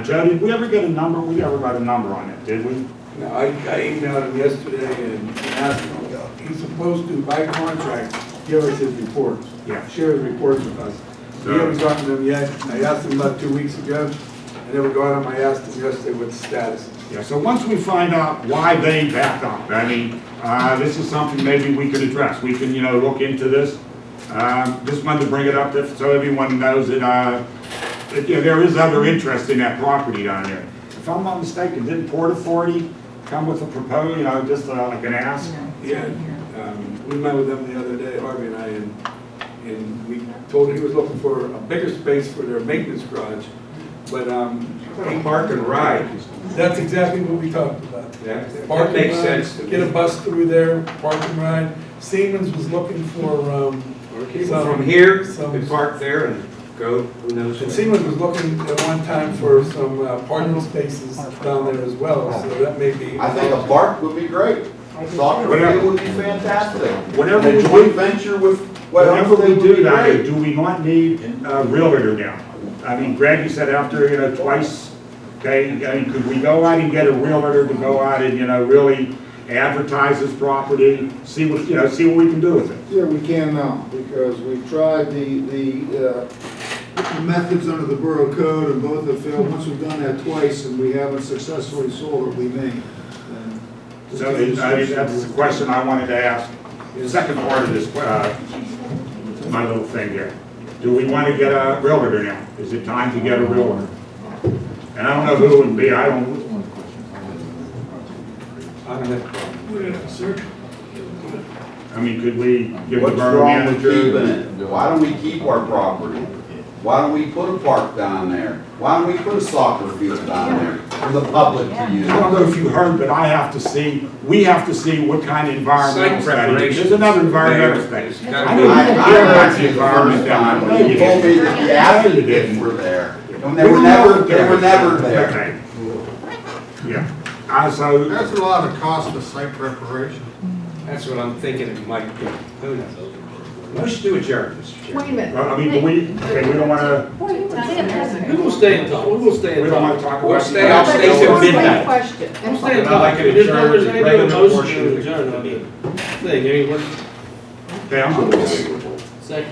S15: Joe, did we ever get a number? We never got a number on it, did we?
S5: No, I emailed him yesterday and asked him, he's supposed to, by contract, give us his reports.
S15: Yeah.
S5: Share his reports with us. We
S15: So-
S5: haven't gotten them yet. I asked him about 2 weeks ago. I never got him. I asked him yesterday what the status is.
S15: Yeah, so once we find out why they backed up, I mean, this is something maybe we could address. We can, look into this. Just wanted to bring it up so everyone knows that, there is other interest in that property down there. If I'm not mistaken, didn't Port Authority come with a proposal, just like an ask?
S5: Yeah, we met with them the other day, Harvey and I, and we told him he was looking for a bigger space for their maintenance garage. But,
S18: Park and ride.
S5: that's exactly what we talked about.
S18: That
S5: Park and
S18: makes
S5: ride,
S18: sense.
S5: Get a bus through there, park and ride. Siemens was looking for,
S18: People from here could park there and go, who knows
S5: And
S18: where.
S5: Siemens was looking at one time for some parking spaces down there as well, so that may be.
S2: I think a park would be great. Soccer field would be fantastic.
S15: Whatever
S2: And a
S15: we
S2: joint
S15: do-
S2: venture with what else
S15: Whenever we
S2: would
S15: do
S2: be
S15: that,
S2: great.
S15: do we not need a realtor now? I mean, Greg, you said after, twice, okay, I mean, could we go out and get a realtor to go out and, really advertise this property, see what we can do with it?
S12: Yeah, we can now, because we've tried the methods under the borough code, and both have failed. Once we've done that twice, and we haven't successfully sold it, we may. And just
S15: So, that's the question I wanted to ask. The second part of this, my little thing here. Do we want to get a realtor now? Is it time to get a realtor? And I don't know who it would be, I don't have a problem. I mean, could we give the
S2: What's
S15: borough
S2: wrong with keeping
S15: manager?
S2: it? Why don't we keep our property? Why don't we put a park down there? Why don't we put a soccer field down there for the public to use?
S15: I don't know if you heard, but we have to see what kind of environmental
S18: Site
S15: study.
S18: preparation.
S15: There's another environmental
S18: There.
S15: study.
S18: Gotta
S15: I
S18: be-
S15: know
S2: I
S15: you don't care about
S2: asked
S15: the
S2: you the
S15: environment
S2: first
S15: down
S2: time,
S15: there.
S2: when you told me that the applicants were there, and they were never there.
S15: Okay. Yeah, so,
S21: There's a lot of cost to site preparation.
S18: That's what I'm thinking it might be. Who knows? Let's do adjourn, Mr. Chairman.
S3: Wait a minute.
S15: well, I mean, we don't want to,
S1: We will stay in touch, we will stay
S15: we
S1: in
S15: don't want
S1: touch.
S15: to talk
S18: We'll
S15: about.
S18: stay, I'll stay till midnight.
S1: We'll stay in
S18: And I'd
S1: touch.
S18: like to
S1: There's
S18: adjourn
S1: no, there's
S18: the
S1: any
S18: regular
S1: motion
S18: portion
S1: to
S18: of the
S1: adjourn on the thing, I mean,
S15: Okay, I'm good.